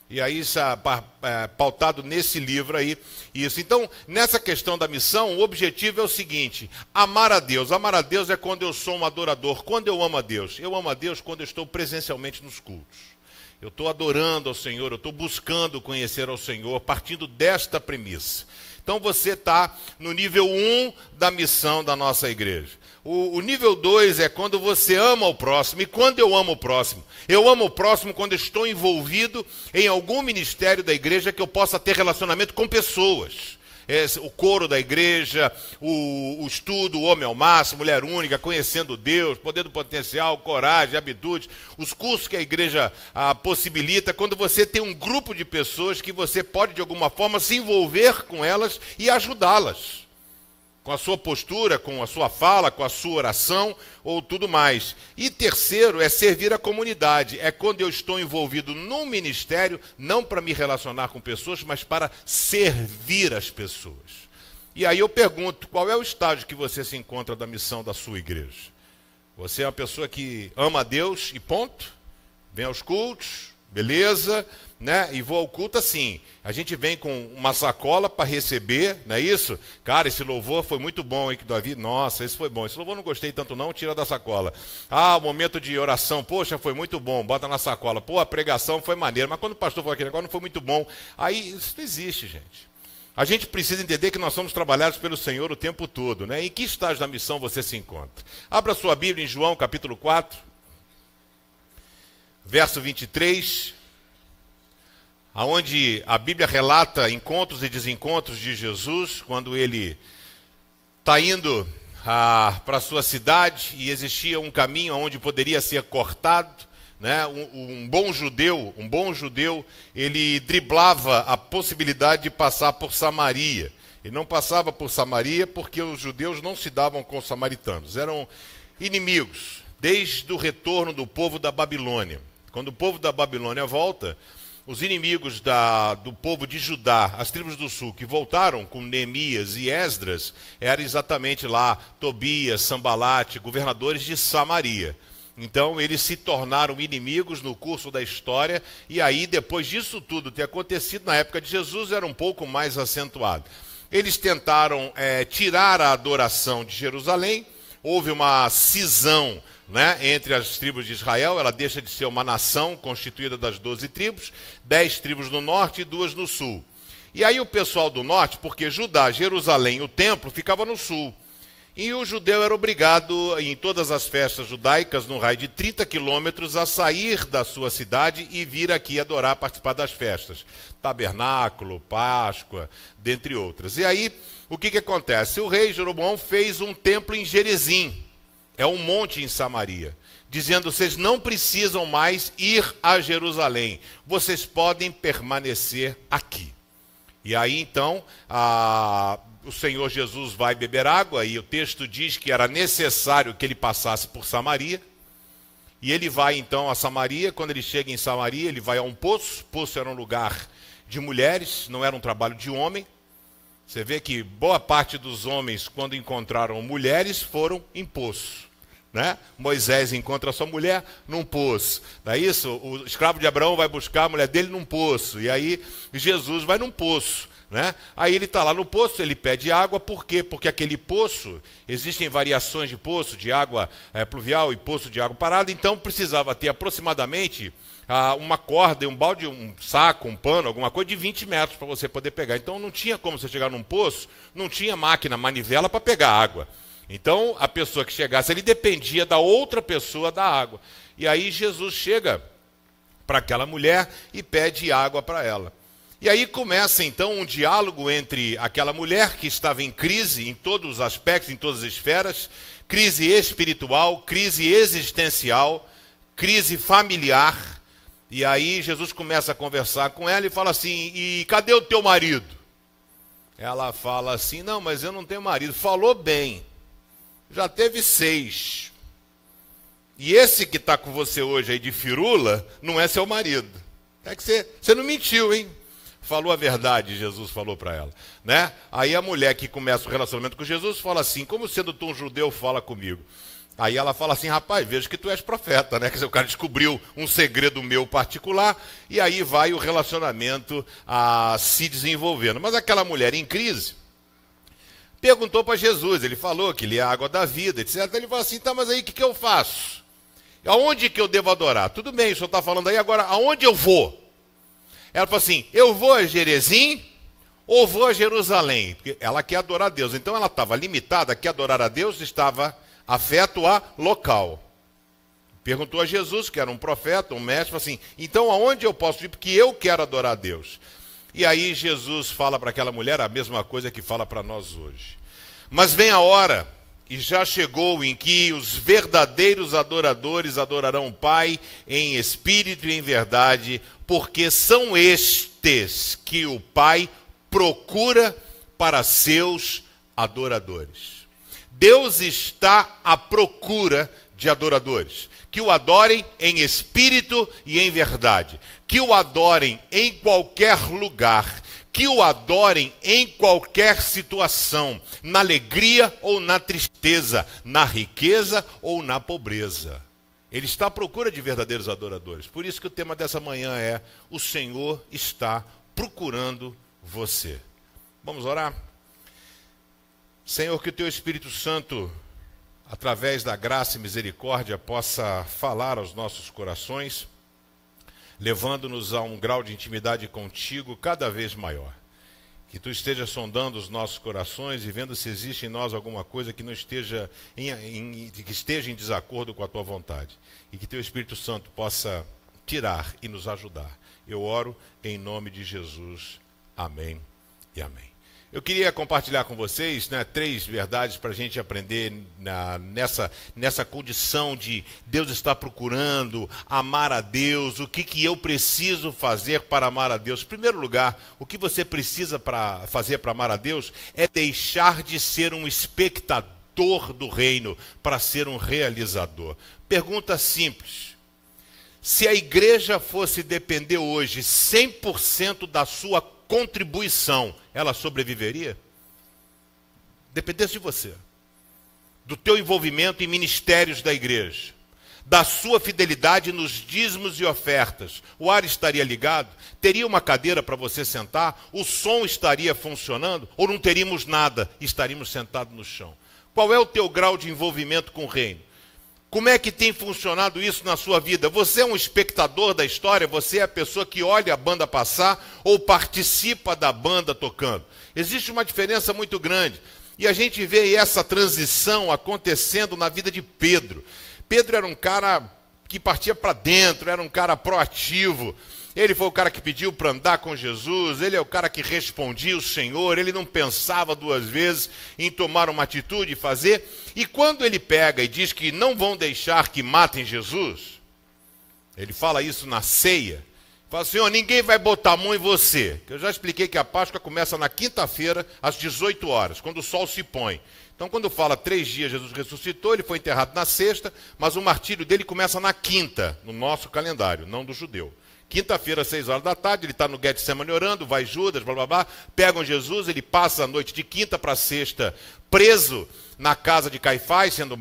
E aí, isso é pautado nesse livro aí. Isso. Então, nessa questão da missão, o objetivo é o seguinte: amar a Deus. Amar a Deus é quando eu sou um adorador. Quando eu amo a Deus? Eu amo a Deus quando eu estou presencialmente nos cultos. Eu estou adorando ao Senhor, eu estou buscando conhecer ao Senhor, partindo desta premissa. Então, você está no nível 1 da missão da nossa igreja. O nível 2 é quando você ama o próximo. E quando eu amo o próximo? Eu amo o próximo quando estou envolvido em algum ministério da igreja que eu possa ter relacionamento com pessoas. O coro da igreja, o estudo, o homem ao máximo, mulher única, conhecendo Deus, poder do potencial, coragem, habitudes, os cursos que a igreja possibilita, quando você tem um grupo de pessoas que você pode de alguma forma se envolver com elas e ajudá-las. Com a sua postura, com a sua fala, com a sua oração ou tudo mais. E terceiro é servir a comunidade. É quando eu estou envolvido num ministério, não para me relacionar com pessoas, mas para servir as pessoas. E aí eu pergunto, qual é o estágio que você se encontra da missão da sua igreja? Você é uma pessoa que ama a Deus e ponto? Vem aos cultos, beleza, né? E vou ao culto assim. A gente vem com uma sacola para receber, não é isso? Cara, esse louvor foi muito bom, hein, que Davi, nossa, esse foi bom. Esse louvor não gostei tanto não, tira da sacola. Ah, o momento de oração, poxa, foi muito bom, bota na sacola. Pô, a pregação foi maneira, mas quando o pastor falou aquele negócio não foi muito bom. Aí, isso não existe, gente. A gente precisa entender que nós somos trabalhados pelo Senhor o tempo todo, né? Em que estágio da missão você se encontra? Abra sua Bíblia em João, capítulo 4, verso 23, onde a Bíblia relata encontros e desencontros de Jesus, quando ele está indo para a sua cidade e existia um caminho onde poderia ser cortado. Né? Um bom judeu, ele driblava a possibilidade de passar por Samaria. Ele não passava por Samaria porque os judeus não se davam com os samaritanos. Eram inimigos, desde o retorno do povo da Babilônia. Quando o povo da Babilônia volta, os inimigos do povo de Judá, as tribos do sul, que voltaram com Neemias e Esdras, eram exatamente lá Tobias, Sambalate, governadores de Samaria. Então, eles se tornaram inimigos no curso da história, e aí, depois disso tudo ter acontecido, na época de Jesus, era um pouco mais acentuado. Eles tentaram tirar a adoração de Jerusalém, houve uma cisão, né, entre as tribos de Israel, ela deixa de ser uma nação constituída das 12 tribos, 10 tribos no norte e 2 no sul. E aí o pessoal do norte, porque Judá, Jerusalém, o templo, ficava no sul. E o judeu era obrigado, em todas as festas judaicas, no raio de 30 quilômetros, a sair da sua cidade e vir aqui adorar, participar das festas. Tabernáculo, Páscoa, dentre outras. E aí, o que acontece? O rei Jeroboão fez um templo em Gerizim, é um monte em Samaria, dizendo, vocês não precisam mais ir a Jerusalém, vocês podem permanecer aqui. E aí, então, o Senhor Jesus vai beber água, e o texto diz que era necessário que ele passasse por Samaria, e ele vai então a Samaria. Quando ele chega em Samaria, ele vai a um poço. Poço era um lugar de mulheres, não era um trabalho de homem. Você vê que boa parte dos homens, quando encontraram mulheres, foram em poço, né? Moisés encontra a sua mulher num poço, não é isso? O escravo de Abraão vai buscar a mulher dele num poço, e aí Jesus vai num poço, né? Aí ele está lá no poço, ele pede água. Por quê? Porque aquele poço, existem variações de poço, de água pluvial e poço de água parada, então precisava ter aproximadamente uma corda, um balde, um saco, um pano, alguma coisa de 20 metros para você poder pegar. Então não tinha como você chegar num poço, não tinha máquina, manivela para pegar água. Então a pessoa que chegasse ali dependia da outra pessoa da água. E aí Jesus chega para aquela mulher e pede água para ela. E aí começa então um diálogo entre aquela mulher que estava em crise em todos os aspectos, em todas as esferas, crise espiritual, crise existencial, crise familiar. E aí Jesus começa a conversar com ela e fala assim, e cadê o teu marido? Ela fala assim, não, mas eu não tenho marido. Falou bem, já teve 6. E esse que está com você hoje aí de firula, não é seu marido. É que você não mentiu, hein? Falou a verdade, Jesus falou para ela, né? Aí a mulher que começa o relacionamento com Jesus fala assim, como sendo tu um judeu, fala comigo. Aí ela fala assim, rapaz, vejo que tu és profeta, né? Quer dizer, o cara descobriu um segredo meu particular, e aí vai o relacionamento a se desenvolvendo. Mas aquela mulher em crise perguntou para Jesus, ele falou que ele é a água da vida, etc. Ele falou assim, tá, mas aí o que eu faço? Aonde que eu devo adorar? Tudo bem, o senhor está falando aí, agora aonde eu vou? Ela falou assim, eu vou a Gerizim ou vou a Jerusalém? Porque ela quer adorar a Deus. Então ela estava limitada, que adorar a Deus estava afeto a local. Perguntou a Jesus, que era um profeta, um mestre, falou assim, então aonde eu posso ir? Porque eu quero adorar a Deus. E aí Jesus fala para aquela mulher a mesma coisa que fala para nós hoje. Mas vem a hora, e já chegou, em que os verdadeiros adoradores adorarão o Pai em espírito e em verdade, porque são estes que o Pai procura para seus adoradores. Deus está à procura de adoradores, que o adorem em espírito e em verdade, que o adorem em qualquer lugar, que o adorem em qualquer situação, na alegria ou na tristeza, na riqueza ou na pobreza. Ele está à procura de verdadeiros adoradores. Por isso que o tema dessa manhã é: o Senhor está procurando você. Vamos orar? Senhor, que o Teu Espírito Santo, através da graça e misericórdia, possa falar aos nossos corações, levando-nos a um grau de intimidade contigo cada vez maior. Que Tu esteja sondando os nossos corações e vendo se existe em nós alguma coisa que não esteja que esteja em desacordo com a Tua vontade. E que Teu Espírito Santo possa tirar e nos ajudar. Eu oro em nome de Jesus. Amém e amém. Eu queria compartilhar com vocês, 3 verdades para a gente aprender nessa condição de Deus estar procurando, amar a Deus, o que eu preciso fazer para amar a Deus. Em primeiro lugar, o que você precisa fazer para amar a Deus é deixar de ser um espectador do reino para ser um realizador. Pergunta simples: se a igreja fosse depender hoje 100% da sua contribuição, ela sobreviveria? Dependesse de você, do teu envolvimento em ministérios da igreja, da sua fidelidade nos dízimos e ofertas, o ar estaria ligado? Teria uma cadeira para você sentar? O som estaria funcionando? Ou não teríamos nada, estaríamos sentados no chão? Qual é o teu grau de envolvimento com o reino? Como é que tem funcionado isso na sua vida? Você é um espectador da história? Você é a pessoa que olha a banda passar ou participa da banda tocando? Existe uma diferença muito grande. E a gente vê essa transição acontecendo na vida de Pedro. Pedro era um cara que partia para dentro, era um cara proativo. Ele foi o cara que pediu para andar com Jesus, ele é o cara que respondia o Senhor, ele não pensava 2 vezes em tomar uma atitude e fazer. E quando ele pega e diz que não vão deixar que matem Jesus, ele fala isso na ceia, fala: Senhor, ninguém vai botar a mão em você. Eu já expliquei que a Páscoa começa na quinta-feira, às 18 horas, quando o sol se põe. Então, quando fala 3 dias Jesus ressuscitou, ele foi enterrado na sexta, mas o martírio dele começa na quinta, no nosso calendário, não do judeu. Quinta-feira, 6 horas da tarde, ele está no Getsemane orando, vai Judas, blá blá blá, pegam Jesus, ele passa a noite de quinta para sexta preso na casa de Caifás, sendo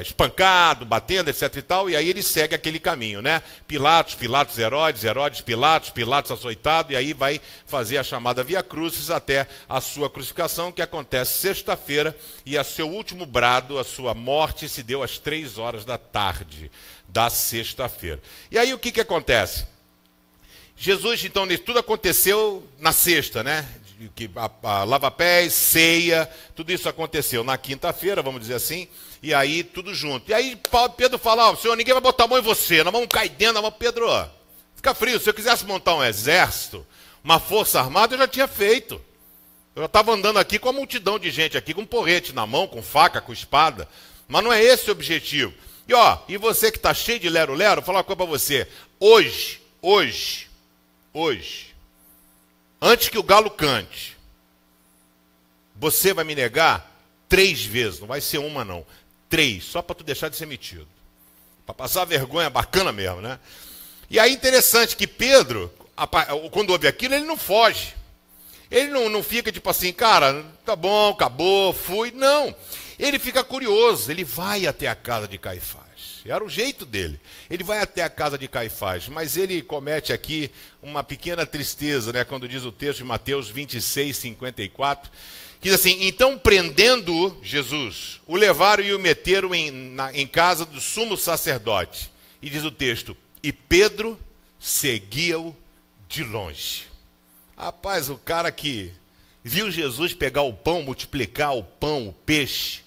espancado, batendo, etc e tal, e aí ele segue aquele caminho, né? Pilatos, Herodes, Pilatos açoitado, e aí vai fazer a chamada Via Crucis até a sua crucificação, que acontece sexta-feira, e a seu último brado, a sua morte, se deu às 3 horas da tarde da sexta-feira. E aí o que acontece? Jesus, então, tudo aconteceu na sexta, né? A lava-pés, ceia, tudo isso aconteceu na quinta-feira, vamos dizer assim, e aí tudo junto. E aí Pedro fala: Senhor, ninguém vai botar a mão em você, nós vamos cair dentro, Pedro, fica frio, se eu quisesse montar um exército, uma força armada, eu já tinha feito. Eu já estava andando aqui com uma multidão de gente aqui, com um porrete na mão, com faca, com espada, mas não é esse o objetivo. E você que está cheio de lero-lero, vou falar uma coisa para você. Hoje, antes que o galo cante, você vai me negar 3 vezes, não vai ser uma não, 3, só para tu deixar de ser metido. Para passar vergonha, bacana mesmo, né? E aí interessante que Pedro, quando ouve aquilo, ele não foge. Ele não fica tipo assim: cara, tá bom, acabou, fui. Não. Ele fica curioso, ele vai até a casa de Caifás. Era o jeito dele. Ele vai até a casa de Caifás, mas ele comete aqui uma pequena tristeza, né? Quando diz o texto de Mateus 26, 54, que diz assim: então, prendendo Jesus, o levaram e o meteram em casa do sumo sacerdote. E diz o texto: e Pedro seguia-o de longe. Rapaz, o cara que viu Jesus pegar o pão, multiplicar o pão, o peixe,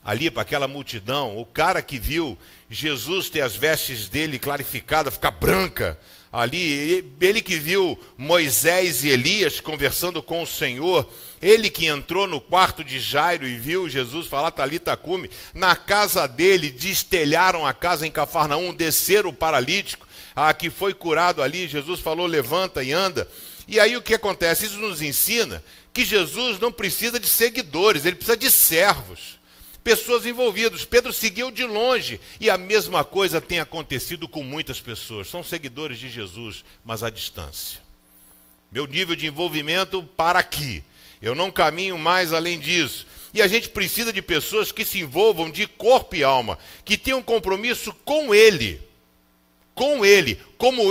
ali para aquela multidão, o cara que viu Jesus ter as vestes dele clarificadas, ficar branca, ali, ele que viu Moisés e Elias conversando com o Senhor, ele que entrou no quarto de Jairo e viu Jesus falar Talita Cume, na casa dele destelharam a casa em Cafarnaum, desceram o paralítico, que foi curado ali, Jesus falou: levanta e anda. E aí o que acontece? Isso nos ensina que Jesus não precisa de seguidores, ele precisa de servos, pessoas envolvidas. Pedro seguiu de longe, e a mesma coisa tem acontecido com muitas pessoas. São seguidores de Jesus, mas à distância. Meu nível de envolvimento para aqui. Eu não caminho mais além disso. E a gente precisa de pessoas que se envolvam de corpo e alma, que tenham um compromisso com Ele, como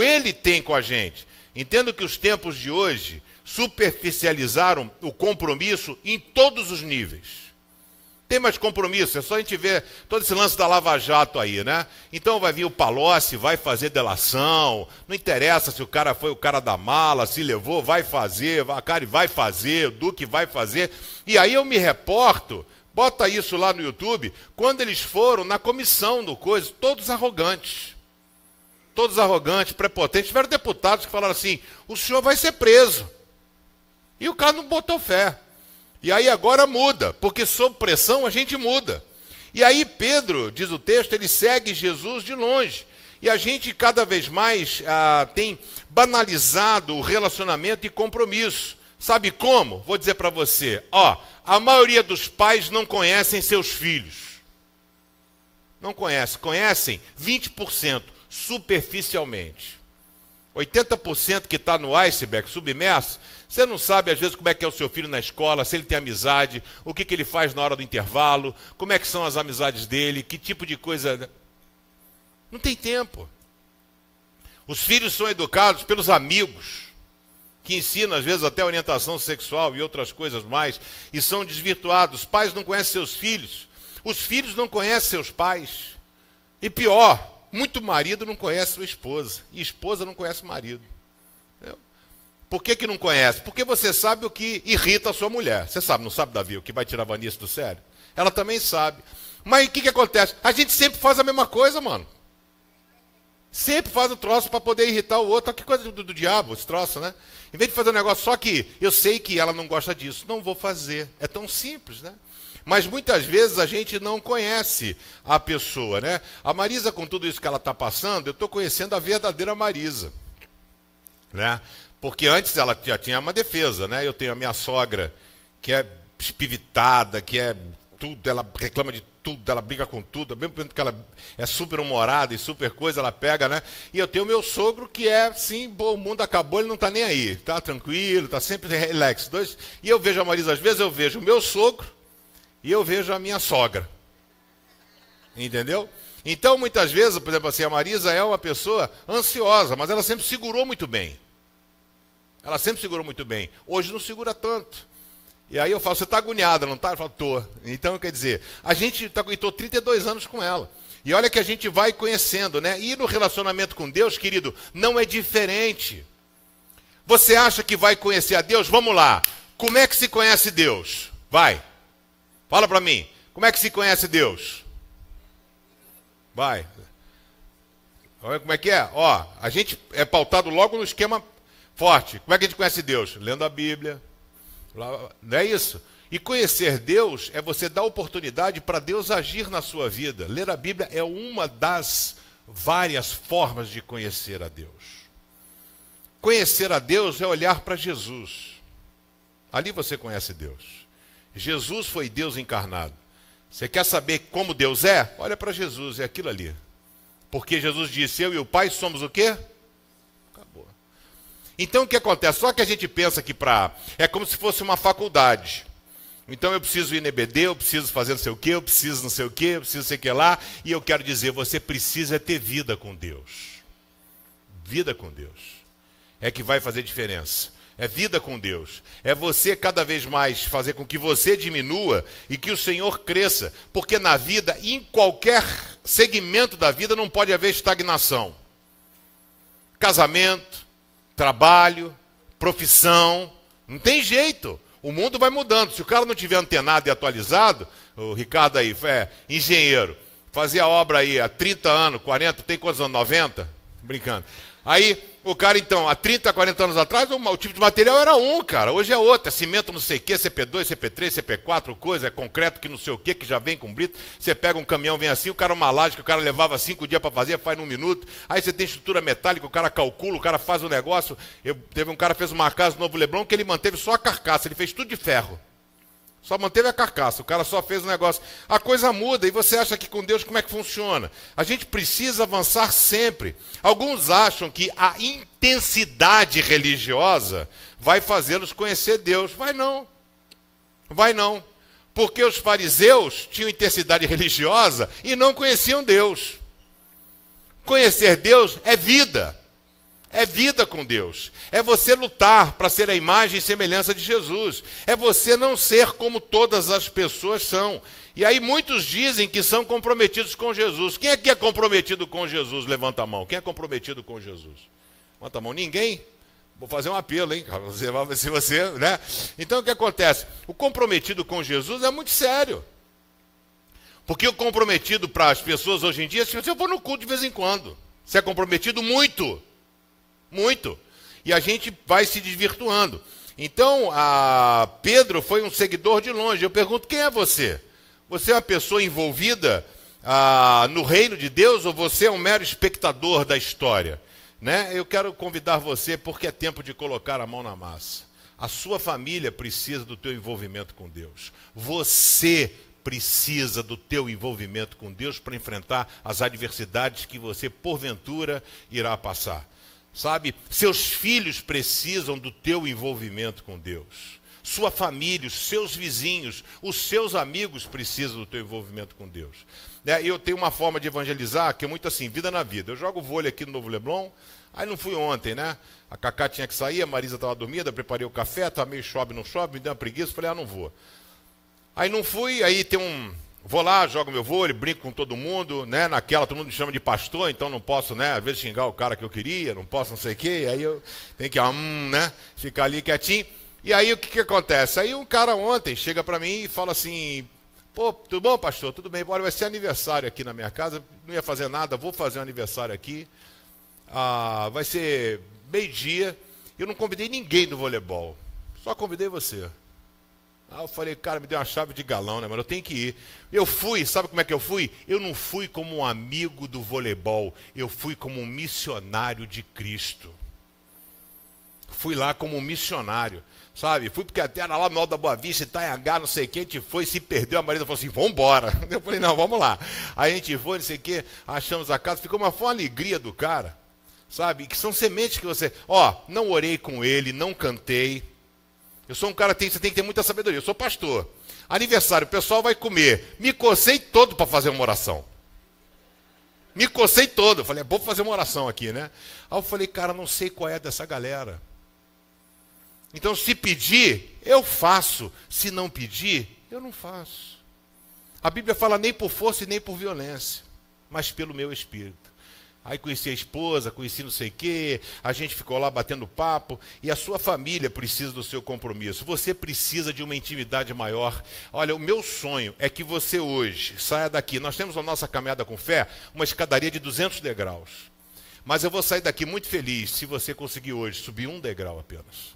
Ele tem com a gente. Entendo que os tempos de hoje superficializaram o compromisso em todos os níveis. Tem mais compromisso, é só a gente ver todo esse lance da Lava Jato aí, né? Então vai vir o Palocci, vai fazer delação, não interessa se o cara foi o cara da mala, se levou, vai fazer, a Cari vai fazer, o Duque vai fazer. E aí eu me reporto, bota isso lá no YouTube, quando eles foram na comissão do coisa, todos arrogantes, prepotentes. Tiveram deputados que falaram assim, o senhor vai ser preso. E o cara não botou fé. E aí agora muda, porque sob pressão a gente muda. E aí Pedro, diz o texto, ele segue Jesus de longe. E a gente cada vez mais tem banalizado o relacionamento e compromisso. Sabe como? Vou dizer para você. A maioria dos pais não conhecem seus filhos. Não conhecem. Conhecem 20%, superficialmente. 80% que está no iceberg, submerso, você não sabe, às vezes, como é que é o seu filho na escola, se ele tem amizade, o que ele faz na hora do intervalo, como é que são as amizades dele, que tipo de coisa... Não tem tempo. Os filhos são educados pelos amigos, que ensinam, às vezes, até orientação sexual e outras coisas mais, e são desvirtuados. Os pais não conhecem seus filhos, os filhos não conhecem seus pais. E pior, muito marido não conhece sua esposa, e esposa não conhece o marido. Entendeu? Por que não conhece? Porque você sabe o que irrita a sua mulher. Você sabe, não sabe, Davi, o que vai tirar a Vanice do sério? Ela também sabe. Mas o que acontece? A gente sempre faz a mesma coisa, mano. Sempre faz o troço para poder irritar o outro. Olha que coisa do diabo, esse troço, né? Em vez de fazer um negócio, só que eu sei que ela não gosta disso. Não vou fazer. É tão simples, né? Mas muitas vezes a gente não conhece a pessoa, né? A Marisa, com tudo isso que ela está passando, eu estou conhecendo a verdadeira Marisa, né? Porque antes ela já tinha uma defesa, né? Eu tenho a minha sogra, que é espivitada, que é tudo, ela reclama de tudo, ela briga com tudo, mesmo que ela é super humorada e super coisa, ela pega, né? E eu tenho o meu sogro, que é assim, o mundo acabou, ele não está nem aí, tá tranquilo, tá sempre relax. E eu vejo a Marisa, às vezes eu vejo o meu sogro e eu vejo a minha sogra. Entendeu? Então, muitas vezes, por exemplo, assim, a Marisa é uma pessoa ansiosa, mas ela sempre segurou muito bem. Ela sempre segurou muito bem. Hoje não segura tanto. E aí eu falo, você está agoniada, não está? Eu falo, estou. Então, quer dizer, estou 32 anos com ela. E olha que a gente vai conhecendo, né? E no relacionamento com Deus, querido, não é diferente. Você acha que vai conhecer a Deus? Vamos lá. Como é que se conhece Deus? Vai. Fala para mim. Como é que se conhece Deus? Vai. Olha como é que é? A gente é pautado logo no esquema forte. Como é que a gente conhece Deus? Lendo a Bíblia. Não é isso? E conhecer Deus é você dar oportunidade para Deus agir na sua vida. Ler a Bíblia é uma das várias formas de conhecer a Deus. Conhecer a Deus é olhar para Jesus. Ali você conhece Deus. Jesus foi Deus encarnado. Você quer saber como Deus é? Olha para Jesus, é aquilo ali. Porque Jesus disse, eu e o Pai somos o quê? Acabou. Então o que acontece? Só que a gente pensa que é como se fosse uma faculdade. Então eu preciso ir no EBD, eu preciso fazer não sei o quê, eu preciso não sei o quê, eu preciso sei o que lá. E eu quero dizer, você precisa ter vida com Deus. Vida com Deus. É que vai fazer diferença. É vida com Deus. É você cada vez mais fazer com que você diminua e que o Senhor cresça. Porque na vida, em qualquer segmento da vida, não pode haver estagnação. Casamento, trabalho, profissão, não tem jeito. O mundo vai mudando. Se o cara não tiver antenado e atualizado, o Ricardo aí, engenheiro, fazia obra aí há 30 anos, 40, tem quantos anos? 90? Brincando. Aí, o cara, então, há 30, 40 anos atrás, o tipo de material era cara. Hoje é outro. É cimento não sei o quê, CP2, CP3, CP4, coisa, é concreto que não sei o quê, que já vem com brito. Você pega um caminhão, vem assim, o cara uma laje que o cara levava 5 dias para fazer, faz num minuto. Aí você tem estrutura metálica, o cara calcula, o cara faz o negócio. Teve um cara que fez uma casa no Novo Leblon que ele manteve só a carcaça, ele fez tudo de ferro. Só manteve a carcaça, o cara só fez o negócio. A coisa muda e você acha que com Deus como é que funciona? A gente precisa avançar sempre. Alguns acham que a intensidade religiosa vai fazê-los conhecer Deus. Vai não. Vai não. Porque os fariseus tinham intensidade religiosa e não conheciam Deus. Conhecer Deus é vida. É vida com Deus. É você lutar para ser a imagem e semelhança de Jesus. É você não ser como todas as pessoas são. E aí muitos dizem que são comprometidos com Jesus. Quem é que é comprometido com Jesus? Levanta a mão. Quem é comprometido com Jesus? Levanta a mão. Ninguém? Vou fazer um apelo, hein? Se você, né? Então o que acontece? O comprometido com Jesus é muito sério. Porque o comprometido para as pessoas hoje em dia, se eu vou no culto de vez em quando, você é comprometido muito. Muito. E a gente vai se desvirtuando. Então, Pedro foi um seguidor de longe. Eu pergunto, quem é você? Você é uma pessoa envolvida no reino de Deus ou você é um mero espectador da história? Né? Eu quero convidar você porque é tempo de colocar a mão na massa. A sua família precisa do teu envolvimento com Deus. Você precisa do teu envolvimento com Deus para enfrentar as adversidades que você, porventura, irá passar. Sabe, seus filhos precisam do teu envolvimento com Deus. Sua família, os seus vizinhos, os seus amigos precisam do teu envolvimento com Deus. Eu tenho uma forma de evangelizar que é muito assim, vida na vida. Eu jogo vôlei aqui no Novo Leblon, aí não fui ontem, né? A Cacá tinha que sair, a Marisa estava dormindo, eu preparei o café, estava meio chove, não chove, me deu uma preguiça, falei, não vou. Aí não fui, aí vou lá, jogo meu vôlei, brinco com todo mundo, né? Naquela, todo mundo me chama de pastor, então não posso, né? Às vezes xingar o cara que eu queria, não posso não sei o quê, aí eu tenho que, né? Ficar ali quietinho. E aí o que acontece? Aí um cara ontem chega para mim e fala assim, pô, tudo bom, pastor? Tudo bem, olha, vai ser aniversário aqui na minha casa, não ia fazer nada, vou fazer um aniversário aqui. Vai ser meio-dia, eu não convidei ninguém do voleibol, só convidei você. Eu falei, cara, me deu uma chave de galão, né, mano? Eu tenho que ir. Eu fui, sabe como é que eu fui? Eu não fui como um amigo do voleibol, eu fui como um missionário de Cristo. Fui lá como um missionário, sabe? Fui porque até era lá no Alto da Boa Vista, Itaiangá, não sei o que, a gente foi, se perdeu, a Marisa falou assim, vamos embora. Eu falei, não, vamos lá. Aí a gente foi, não sei o que, achamos a casa, foi uma alegria do cara, sabe? Que são sementes que você... não orei com ele, não cantei. Eu sou um cara que você tem que ter muita sabedoria. Eu sou pastor. Aniversário, o pessoal vai comer. Me cocei todo para fazer uma oração. Me cocei todo. Eu falei, vou fazer uma oração aqui, né? Aí eu falei, cara, não sei qual é dessa galera. Então, se pedir, eu faço. Se não pedir, eu não faço. A Bíblia fala nem por força e nem por violência, mas pelo meu espírito. Aí conheci a esposa, conheci não sei o quê, a gente ficou lá batendo papo, e a sua família precisa do seu compromisso. Você precisa de uma intimidade maior. Olha, o meu sonho é que você hoje saia daqui. Nós temos na nossa caminhada com fé uma escadaria de 200 degraus. Mas eu vou sair daqui muito feliz se você conseguir hoje subir um degrau apenas.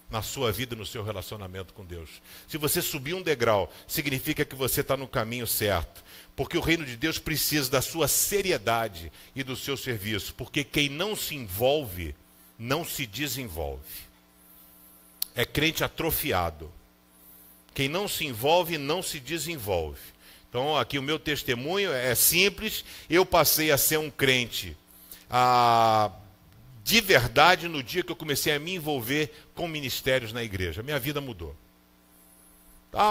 Na sua vida, no seu relacionamento com Deus. Se você subir um degrau, significa que você está no caminho certo. Porque o reino de Deus precisa da sua seriedade e do seu serviço. Porque quem não se envolve, não se desenvolve. É crente atrofiado. Quem não se envolve, não se desenvolve. Então, aqui o meu testemunho é simples. Eu passei a ser um crente de verdade no dia que eu comecei a me envolver com ministérios na igreja. Minha vida mudou.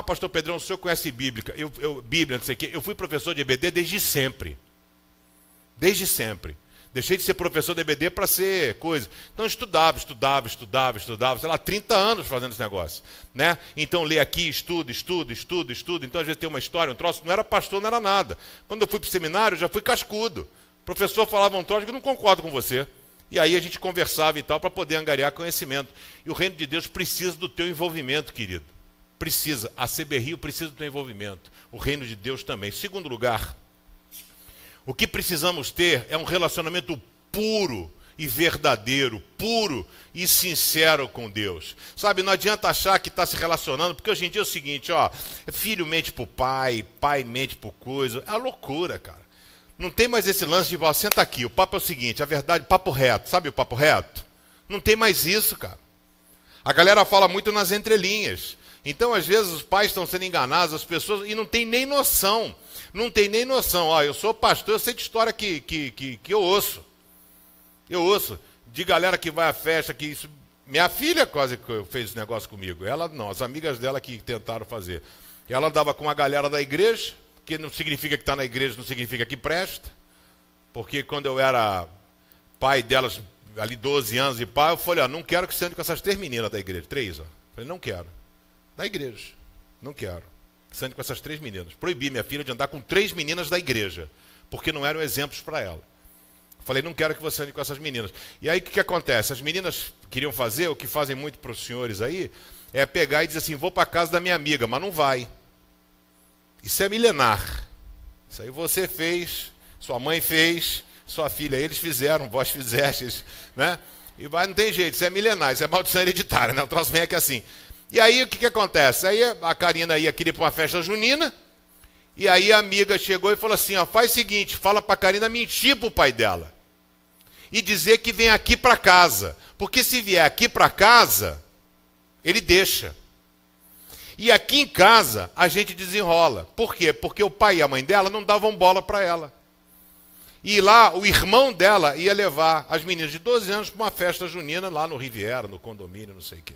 Pastor Pedrão, o senhor conhece Bíblia, Bíblia, não sei o quê. Eu fui professor de EBD desde sempre. Desde sempre. Deixei de ser professor de EBD para ser coisa. Então estudava, sei lá, 30 anos fazendo esse negócio. Né? Então lê aqui, estudo. Então às vezes tem uma história, um troço, não era pastor, não era nada. Quando eu fui para o seminário, eu já fui cascudo. O professor falava um troço que eu não concordo com você. E aí a gente conversava e tal para poder angariar conhecimento. E o reino de Deus precisa do teu envolvimento, querido. Precisa. A CBRio precisa do teu envolvimento. O reino de Deus também. Segundo lugar, o que precisamos ter é um relacionamento puro e verdadeiro, puro e sincero com Deus. Sabe, não adianta achar que está se relacionando, porque hoje em dia é o seguinte, filho mente pro pai, pai mente por coisa. É uma loucura, cara. Não tem mais esse lance de, senta aqui, o papo é o seguinte, a verdade, papo reto. Sabe o papo reto? Não tem mais isso, cara. A galera fala muito nas entrelinhas. Então, às vezes, os pais estão sendo enganados, as pessoas, e não tem nem noção. Não tem nem noção. Eu sou pastor, eu sei de história que eu ouço. Eu ouço de galera que vai à festa, que isso Minha filha quase fez esse negócio comigo. Ela não, as amigas dela que tentaram fazer. Ela andava com uma galera da igreja, que não significa que está na igreja, não significa que presta. Porque quando eu era pai delas, ali 12 anos de pai, eu falei, não quero que você ande com essas 3 meninas da igreja. 3, ó. Falei, não quero. Da igreja. Não quero. Que você ande com essas 3 meninas. Proibi minha filha de andar com 3 meninas da igreja. Porque não eram exemplos para ela. Falei, não quero que você ande com essas meninas. E aí o que acontece? As meninas queriam fazer, o que fazem muito para os senhores aí, é pegar e dizer assim, vou para a casa da minha amiga, mas não vai. Isso é milenar. Isso aí você fez, sua mãe fez, sua filha, eles fizeram, vós fizestes, né? E vai, não tem jeito, isso é milenar, isso é maldição hereditária, né? O troço vem aqui assim. E aí o que acontece? Aí a Karina ia querer ir para uma festa junina, e aí a amiga chegou e falou assim, ó, faz o seguinte, fala para a Karina mentir para o pai dela. E dizer que vem aqui para casa. Porque se vier aqui para casa, ele deixa. E aqui em casa, a gente desenrola. Por quê? Porque o pai e a mãe dela não davam bola para ela. E lá, o irmão dela ia levar as meninas de 12 anos para uma festa junina lá no Riviera, no condomínio, não sei o quê.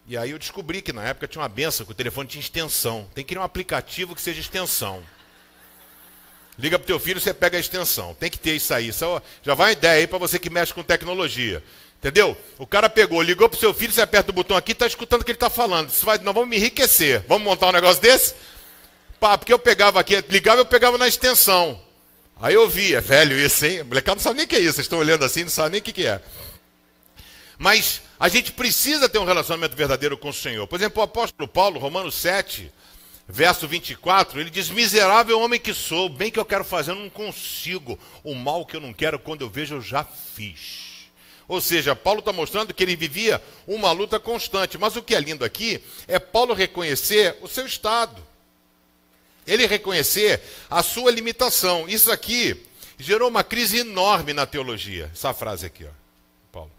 E aí eu descobri que na época tinha uma benção, que o telefone tinha extensão. Tem que criar um aplicativo que seja extensão. Liga pro teu filho, você pega a extensão. Tem que ter isso aí. Já vai uma ideia aí para você que mexe com tecnologia. Entendeu? O cara pegou, ligou pro seu filho, você aperta o botão aqui e está escutando o que ele está falando. Nós vamos me enriquecer. Vamos montar um negócio desse? Pá, porque eu pegava aqui, ligava, eu pegava na extensão. Aí eu via, velho isso, hein? O molecado não sabe nem o que é isso. Vocês estão olhando assim, não sabe nem o que é. Mas a gente precisa ter um relacionamento verdadeiro com o Senhor. Por exemplo, o apóstolo Paulo, Romanos 7, verso 24, ele diz, miserável homem que sou, o bem que eu quero fazer eu não consigo. O mal que eu não quero, quando eu vejo, eu já fiz. Ou seja, Paulo está mostrando que ele vivia uma luta constante. Mas o que é lindo aqui é Paulo reconhecer o seu estado. Ele reconhecer a sua limitação. Isso aqui gerou uma crise enorme na teologia. Essa frase aqui, ó, Paulo.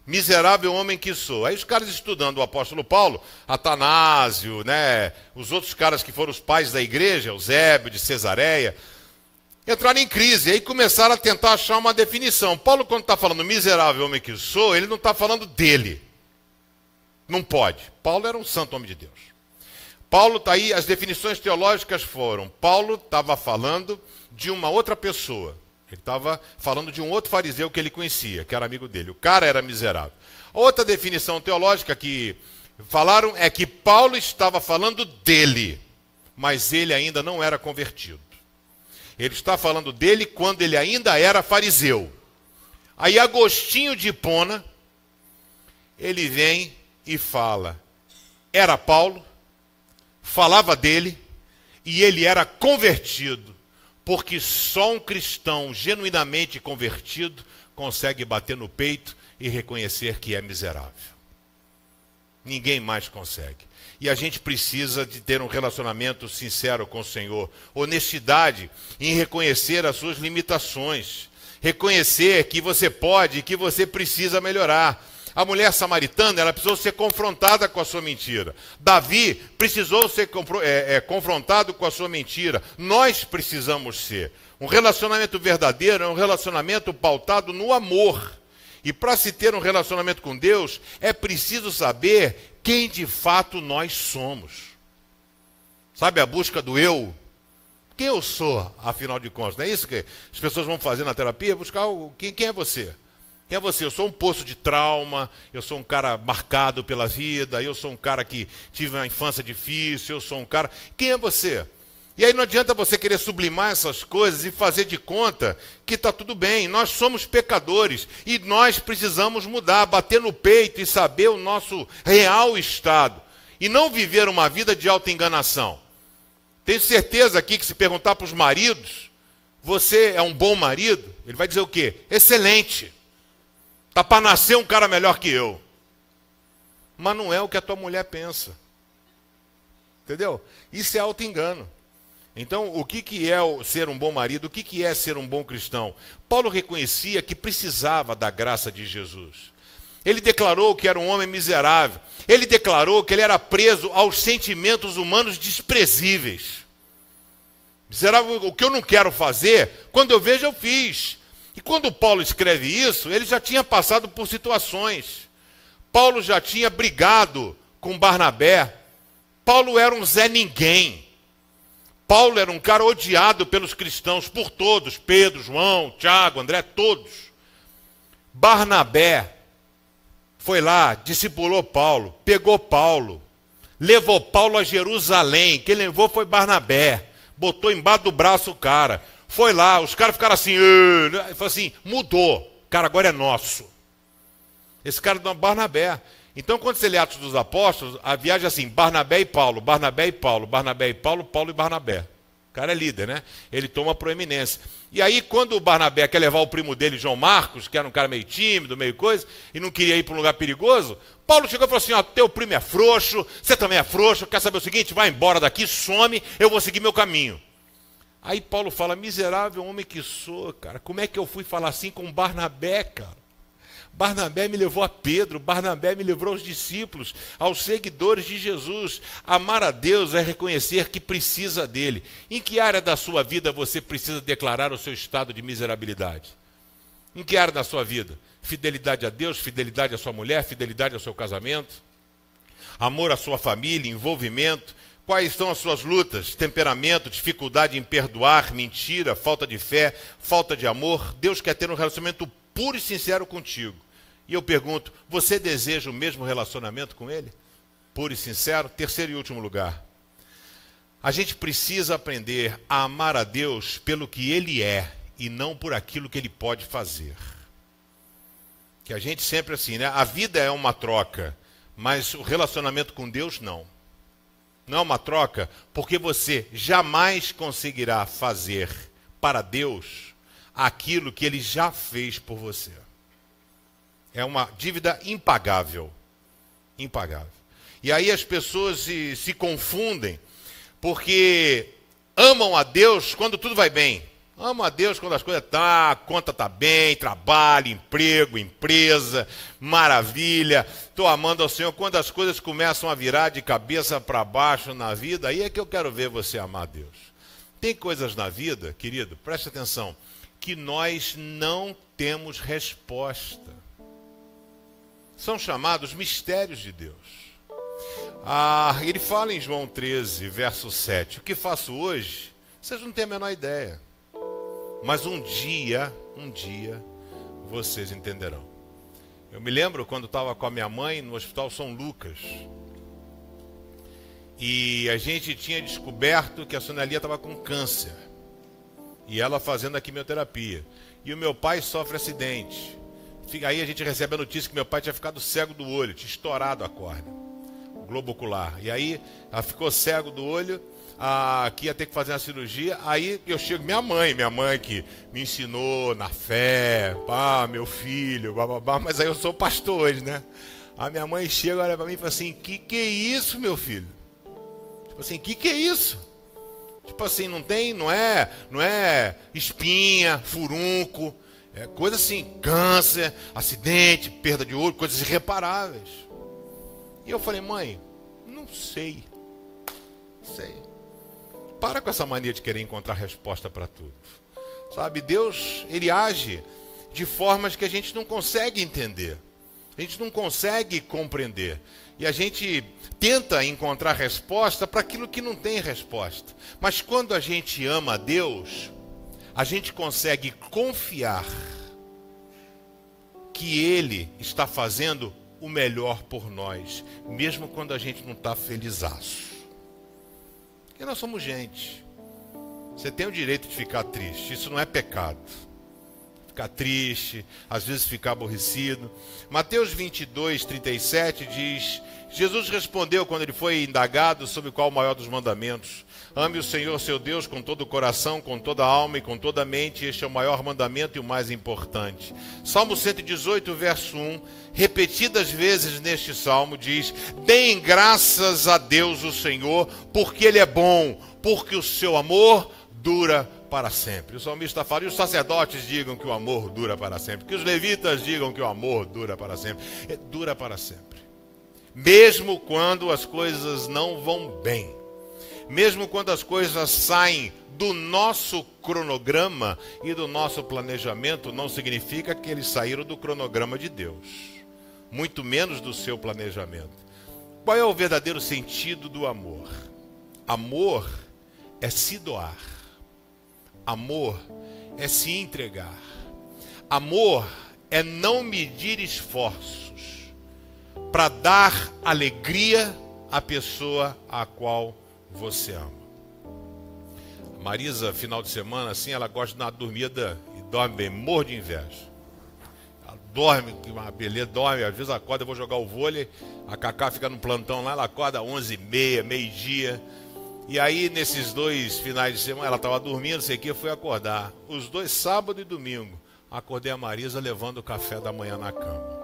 Miserável homem que sou. Aí os caras estudando o apóstolo Paulo, Atanásio, né, os outros caras que foram os pais da igreja, Eusébio de Cesareia, entraram em crise e aí começaram a tentar achar uma definição. Paulo, quando está falando miserável homem que sou, ele não está falando dele. Não pode. Paulo era um santo homem de Deus. Paulo está aí, as definições teológicas foram, Paulo estava falando de uma outra pessoa. Ele estava falando de um outro fariseu que ele conhecia, que era amigo dele. O cara era miserável. Outra definição teológica que falaram é que Paulo estava falando dele, mas ele ainda não era convertido. Ele está falando dele quando ele ainda era fariseu. Aí Agostinho de Hipona, ele vem e fala, era Paulo, falava dele e ele era convertido, porque só um cristão genuinamente convertido consegue bater no peito e reconhecer que é miserável. Ninguém mais consegue. E a gente precisa de ter um relacionamento sincero com o Senhor. Honestidade em reconhecer as suas limitações. Reconhecer que você pode e que você precisa melhorar. A mulher samaritana, ela precisou ser confrontada com a sua mentira. Davi precisou ser confrontado com a sua mentira. Nós precisamos ser. Um relacionamento verdadeiro é um relacionamento pautado no amor. E para se ter um relacionamento com Deus, é preciso saber quem de fato nós somos. Sabe a busca do eu? Quem eu sou, afinal de contas? Não é isso que as pessoas vão fazer na terapia? Buscar quem é você? Quem é você? Eu sou um poço de trauma, eu sou um cara marcado pela vida, eu sou um cara que tive uma infância difícil, eu sou um cara... Quem é você? E aí não adianta você querer sublimar essas coisas e fazer de conta que está tudo bem. Nós somos pecadores e nós precisamos mudar, bater no peito e saber o nosso real estado. E não viver uma vida de autoenganação. Tenho certeza aqui que se perguntar para os maridos, você é um bom marido? Ele vai dizer o quê? Excelente. Está para nascer um cara melhor que eu. Mas não é o que a tua mulher pensa. Entendeu? Isso é autoengano. Então, o que é ser um bom marido? O que é ser um bom cristão? Paulo reconhecia que precisava da graça de Jesus. Ele declarou que era um homem miserável. Ele declarou que ele era preso aos sentimentos humanos desprezíveis. Miserável, o que eu não quero fazer, quando eu vejo, eu fiz. E quando Paulo escreve isso, ele já tinha passado por situações. Paulo já tinha brigado com Barnabé. Paulo era um Zé Ninguém. Paulo era um cara odiado pelos cristãos, por todos. Pedro, João, Tiago, André, todos. Barnabé foi lá, discipulou Paulo, pegou Paulo, levou Paulo a Jerusalém. Quem levou foi Barnabé. Botou embaixo do braço o cara. Foi lá, os caras ficaram assim, falou assim, mudou. O cara agora é nosso. Esse cara é Barnabé. Então, quando você lê Atos dos Apóstolos, a viagem é assim, Barnabé e Paulo, Barnabé e Paulo, Barnabé e Paulo, Paulo e Barnabé. O cara é líder, né? Ele toma proeminência. E aí, quando o Barnabé quer levar o primo dele, João Marcos, que era um cara meio tímido, meio coisa, e não queria ir para um lugar perigoso, Paulo chegou e falou assim, ó, teu primo é frouxo, você também é frouxo, quer saber o seguinte? Vai embora daqui, some, eu vou seguir meu caminho. Aí Paulo fala, miserável homem que sou, cara, como é que eu fui falar assim com Barnabé, cara? Barnabé me levou a Pedro, Barnabé me levou aos discípulos, aos seguidores de Jesus. Amar a Deus é reconhecer que precisa dele. Em que área da sua vida você precisa declarar o seu estado de miserabilidade? Em que área da sua vida? Fidelidade a Deus, fidelidade à sua mulher, fidelidade ao seu casamento, amor à sua família, envolvimento. Quais são as suas lutas? Temperamento, dificuldade em perdoar, mentira, falta de fé, falta de amor. Deus quer ter um relacionamento puro e sincero contigo. E eu pergunto, você deseja o mesmo relacionamento com Ele? Puro e sincero? Terceiro e último lugar. A gente precisa aprender a amar a Deus pelo que Ele é e não por aquilo que Ele pode fazer. Que a gente sempre assim, né? A vida é uma troca, mas o relacionamento com Deus não. Não é uma troca, porque você jamais conseguirá fazer para Deus aquilo que Ele já fez por você. É uma dívida impagável. Impagável. E aí as pessoas se confundem, porque amam a Deus quando tudo vai bem. Amam a Deus quando as coisas a conta está bem, trabalho, emprego, empresa, maravilha. Estou amando ao Senhor. Quando as coisas começam a virar de cabeça para baixo na vida, aí é que eu quero ver você amar a Deus. Tem coisas na vida, querido, preste atenção, que nós não temos resposta. São chamados mistérios de Deus. Ele fala em João 13, verso 7. O que faço hoje, vocês não têm a menor ideia. Mas um dia, vocês entenderão. Eu me lembro quando estava com a minha mãe no Hospital São Lucas. E a gente tinha descoberto que a Sonelia estava com câncer. E ela fazendo a quimioterapia. E o meu pai sofre acidente. Aí a gente recebe a notícia que meu pai tinha ficado cego do olho, tinha estourado a córnea, o globo ocular. E aí ela ficou cego do olho, que ia ter que fazer uma cirurgia. Aí eu chego, minha mãe que me ensinou na fé, meu filho, bababá, mas aí eu sou pastor hoje, né? A minha mãe chega, olha para mim e fala assim, que é isso, meu filho? Tipo assim, que é isso? Tipo assim, não é espinha, furunco, é coisa assim, câncer, acidente, perda de olho, coisas irreparáveis. E eu falei, mãe, não sei. Para com essa mania de querer encontrar resposta para tudo. Sabe, Deus, Ele age de formas que a gente não consegue entender. A gente não consegue compreender. E a gente tenta encontrar resposta para aquilo que não tem resposta. Mas quando a gente ama a Deus, a gente consegue confiar que Ele está fazendo o melhor por nós, mesmo quando a gente não está felizaço. Porque nós somos gente. Você tem o direito de ficar triste, isso não é pecado. Ficar triste, às vezes ficar aborrecido. Mateus 22, 37 diz, Jesus respondeu quando ele foi indagado sobre qual o maior dos mandamentos. Ame o Senhor seu Deus com todo o coração, com toda a alma e com toda a mente. Este é o maior mandamento e o mais importante. Salmo 118, verso 1, repetidas vezes neste salmo diz, deem graças a Deus o Senhor, porque Ele é bom, porque o seu amor dura para sempre. O salmista fala, e os sacerdotes digam que o amor dura para sempre, que os levitas digam que o amor dura para sempre. Dura para sempre. Mesmo quando as coisas não vão bem. Mesmo quando as coisas saem do nosso cronograma e do nosso planejamento, não significa que eles saíram do cronograma de Deus. muito menos do seu planejamento. Qual é o verdadeiro sentido do amor? Amor é se doar. Amor é se entregar. Amor é não medir esforços para dar alegria à pessoa a qual você ama. A Marisa, final de semana, assim, ela gosta de dar uma dormida e dorme bem, morro de inveja. Ela dorme, que uma beleza, dorme, às vezes acorda, eu vou jogar o vôlei, a Cacá fica no plantão lá, ela acorda às 11h30, meio-dia. E aí, nesses 2 finais de semana, ela estava dormindo, não sei o que, eu fui acordar. Os 2, sábado e domingo, acordei a Marisa levando o café da manhã na cama.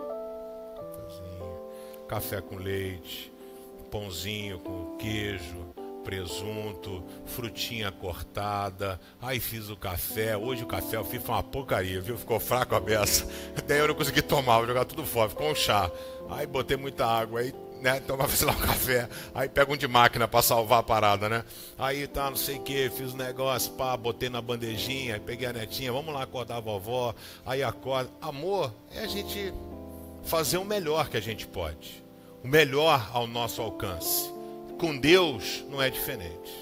Café com leite, pãozinho com queijo, presunto, frutinha cortada. Aí fiz o café. Hoje o café eu fiz foi uma porcaria, viu? Ficou fraco a beça. Daí eu não consegui tomar, vou jogar tudo fora, ficou um chá. Aí botei muita água, aí, né, tomava, sei lá, um café. Aí pega um de máquina pra salvar a parada, né? Aí tá, não sei o que, fiz um negócio, pá, botei na bandejinha, aí peguei a netinha, vamos lá acordar a vovó. Aí acorda. Amor é a gente fazer o melhor que a gente pode, o melhor ao nosso alcance. Com Deus não é diferente.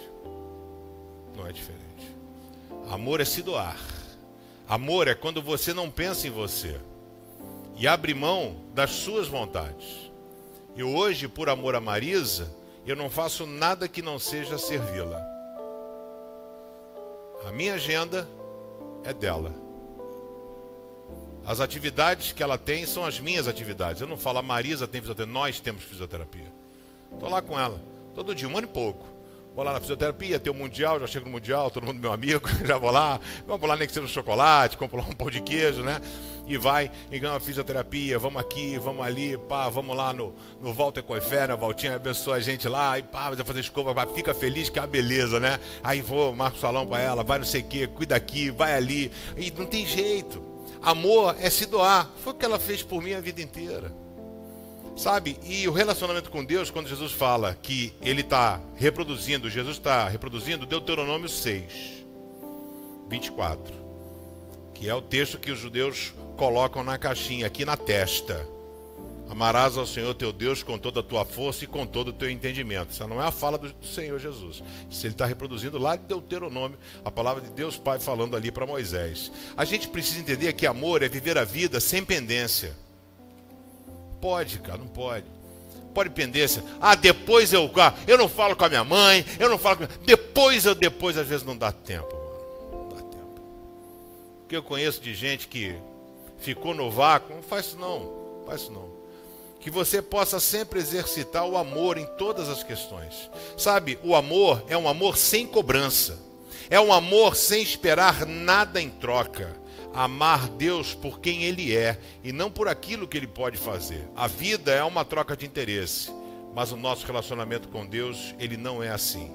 Não é diferente. Amor é se doar. Amor é quando você não pensa em você e abre mão das suas vontades. E hoje, por amor a Marisa, eu não faço nada que não seja servi-la. A minha agenda é dela. As atividades que ela tem são as minhas atividades. Eu não falo, a Marisa tem fisioterapia, nós temos fisioterapia. Estou lá com ela, todo dia, 1 ano e pouco. Vou lá na fisioterapia, tem o Mundial, já chego no Mundial, todo mundo meu amigo, já vou lá, vamos lá nem que seja um chocolate, compro lá um pão de queijo, né? E vai, e ganha uma fisioterapia, vamos aqui, vamos ali, pá, vamos lá no Walter Coifé, a Valtinha abençoa a gente lá, e pá, vai fazer escova, pá, fica feliz que é a beleza, né? Aí vou, marco o salão pra ela, vai não sei o que, cuida aqui, vai ali, e não tem jeito. Amor é se doar. Foi o que ela fez por mim a vida inteira. Sabe? E o relacionamento com Deus, quando Jesus fala que ele está reproduzindo, Jesus está reproduzindo Deuteronômio 6, 24, que é o texto que os judeus colocam na caixinha, aqui na testa. Amarás ao Senhor teu Deus com toda a tua força e com todo o teu entendimento. Essa não é a fala do Senhor Jesus. Isso ele está reproduzindo lá de Deuteronômio, a palavra de Deus Pai falando ali para Moisés. A gente precisa entender que amor é viver a vida sem pendência. Pode, cara, não pode. Pode pendência. Depois eu não falo com a minha mãe, eu não falo com... Depois às vezes não dá tempo, mano. Não dá tempo. Porque eu conheço de gente que ficou no vácuo, não faz isso não, faz isso não. Que você possa sempre exercitar o amor em todas as questões. Sabe, o amor é um amor sem cobrança. É um amor sem esperar nada em troca. Amar Deus por quem Ele é e não por aquilo que Ele pode fazer. A vida é uma troca de interesse, mas o nosso relacionamento com Deus, ele não é assim.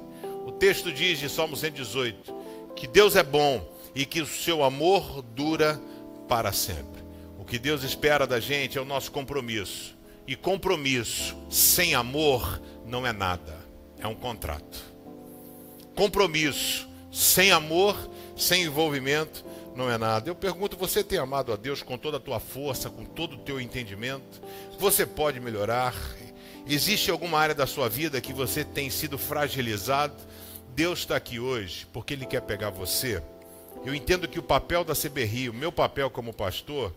O texto diz de Salmo 118 que Deus é bom e que o seu amor dura para sempre. O que Deus espera da gente é o nosso compromisso. E compromisso sem amor não é nada, é um contrato. Compromisso sem amor, sem envolvimento, não é nada. Eu pergunto, você tem amado a Deus com toda a tua força, com todo o teu entendimento? Você pode melhorar? Existe alguma área da sua vida que você tem sido fragilizado? Deus está aqui hoje porque Ele quer pegar você. Eu entendo que o papel da CBRI, o meu papel como pastor,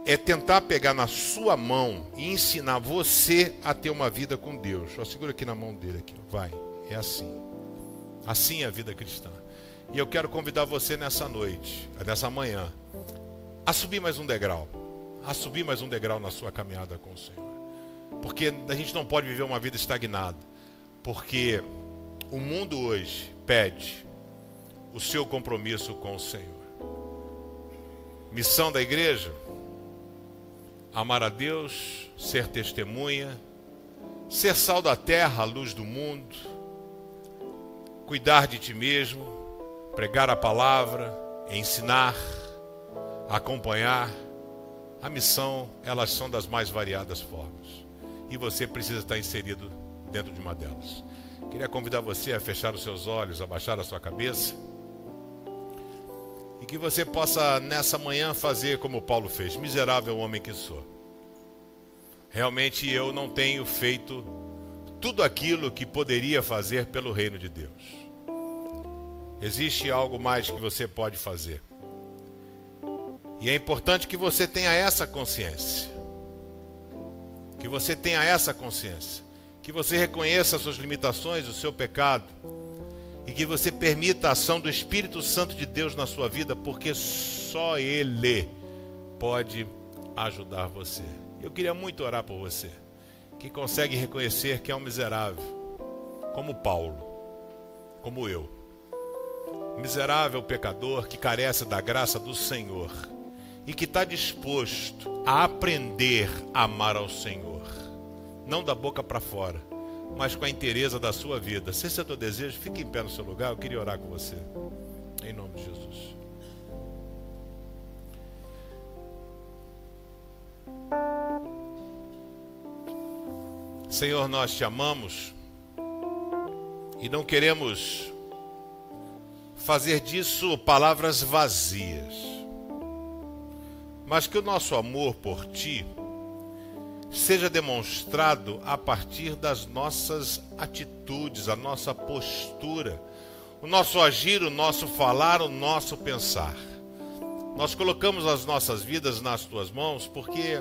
é tentar pegar na sua mão e ensinar você a ter uma vida com Deus. Ó, segura aqui na mão dele, aqui. Vai, é assim. Assim é a vida cristã. E eu quero convidar você nessa noite, nessa manhã, a subir mais um degrau. A subir mais um degrau na sua caminhada com o Senhor. Porque a gente não pode viver uma vida estagnada. Porque o mundo hoje pede o seu compromisso com o Senhor. Missão da igreja: amar a Deus, ser testemunha, ser sal da terra, a luz do mundo, cuidar de ti mesmo, pregar a palavra, ensinar, acompanhar. A missão, elas são das mais variadas formas. E você precisa estar inserido dentro de uma delas. Queria convidar você a fechar os seus olhos, a baixar a sua cabeça. E que você possa nessa manhã fazer como Paulo fez: miserável homem que sou. realmente eu não tenho feito tudo aquilo que poderia fazer pelo reino de Deus. Existe algo mais que você pode fazer. E é importante que você tenha essa consciência. Que você tenha essa consciência. Que você reconheça as suas limitações, o seu pecado. E que você permita a ação do Espírito Santo de Deus na sua vida, porque só Ele pode ajudar você. Eu queria muito orar por você, que consegue reconhecer que é um miserável, como Paulo, como eu. Miserável pecador que carece da graça do Senhor e que está disposto a aprender a amar ao Senhor, não da boca para fora, mas com a inteireza da sua vida. Se esse é o teu desejo, fique em pé no seu lugar. Eu queria orar com você, em nome de Jesus. Senhor, nós te amamos e não queremos fazer disso palavras vazias, mas que o nosso amor por ti seja demonstrado a partir das nossas atitudes, a nossa postura, o nosso agir, o nosso falar, o nosso pensar. Nós colocamos as nossas vidas nas tuas mãos porque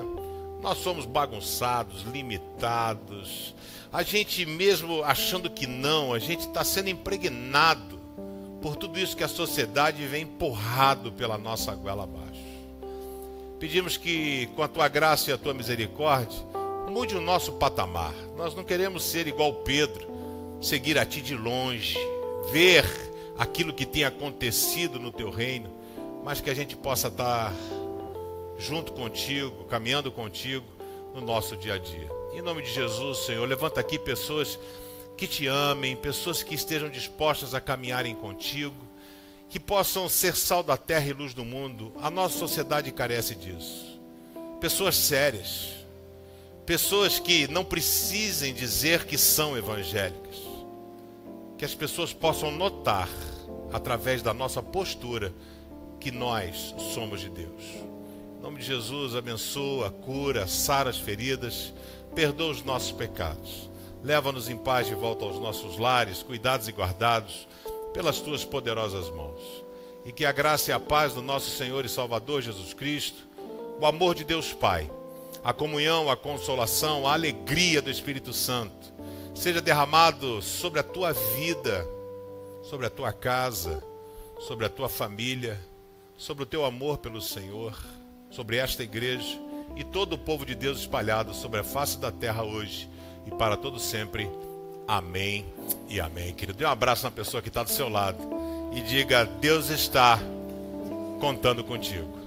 nós somos bagunçados, limitados. A gente mesmo achando que não, a gente está sendo impregnado por tudo isso que a sociedade vem empurrado pela nossa goela abaixo. Pedimos que, com a tua graça e a tua misericórdia, mude o nosso patamar. Nós não queremos ser igual Pedro, seguir a ti de longe, ver aquilo que tem acontecido no teu reino, mas que a gente possa estar junto contigo, caminhando contigo no nosso dia a dia. Em nome de Jesus, Senhor, levanta aqui pessoas que te amem, pessoas que estejam dispostas a caminharem contigo, que possam ser sal da terra e luz do mundo. A nossa sociedade carece disso. Pessoas sérias, pessoas que não precisem dizer que são evangélicas, que as pessoas possam notar, através da nossa postura, que nós somos de Deus. Em nome de Jesus, abençoa, cura, sara as feridas, perdoa os nossos pecados. Leva-nos em paz de volta aos nossos lares, cuidados e guardados pelas tuas poderosas mãos. E que a graça e a paz do nosso Senhor e Salvador Jesus Cristo, o amor de Deus Pai, a comunhão, a consolação, a alegria do Espírito Santo, seja derramado sobre a tua vida, sobre a tua casa, sobre a tua família, sobre o teu amor pelo Senhor, sobre esta igreja e todo o povo de Deus espalhado sobre a face da terra hoje e para todo sempre. Amém e amém. Querido, dê um abraço na pessoa que está do seu lado e diga: Deus está contando contigo.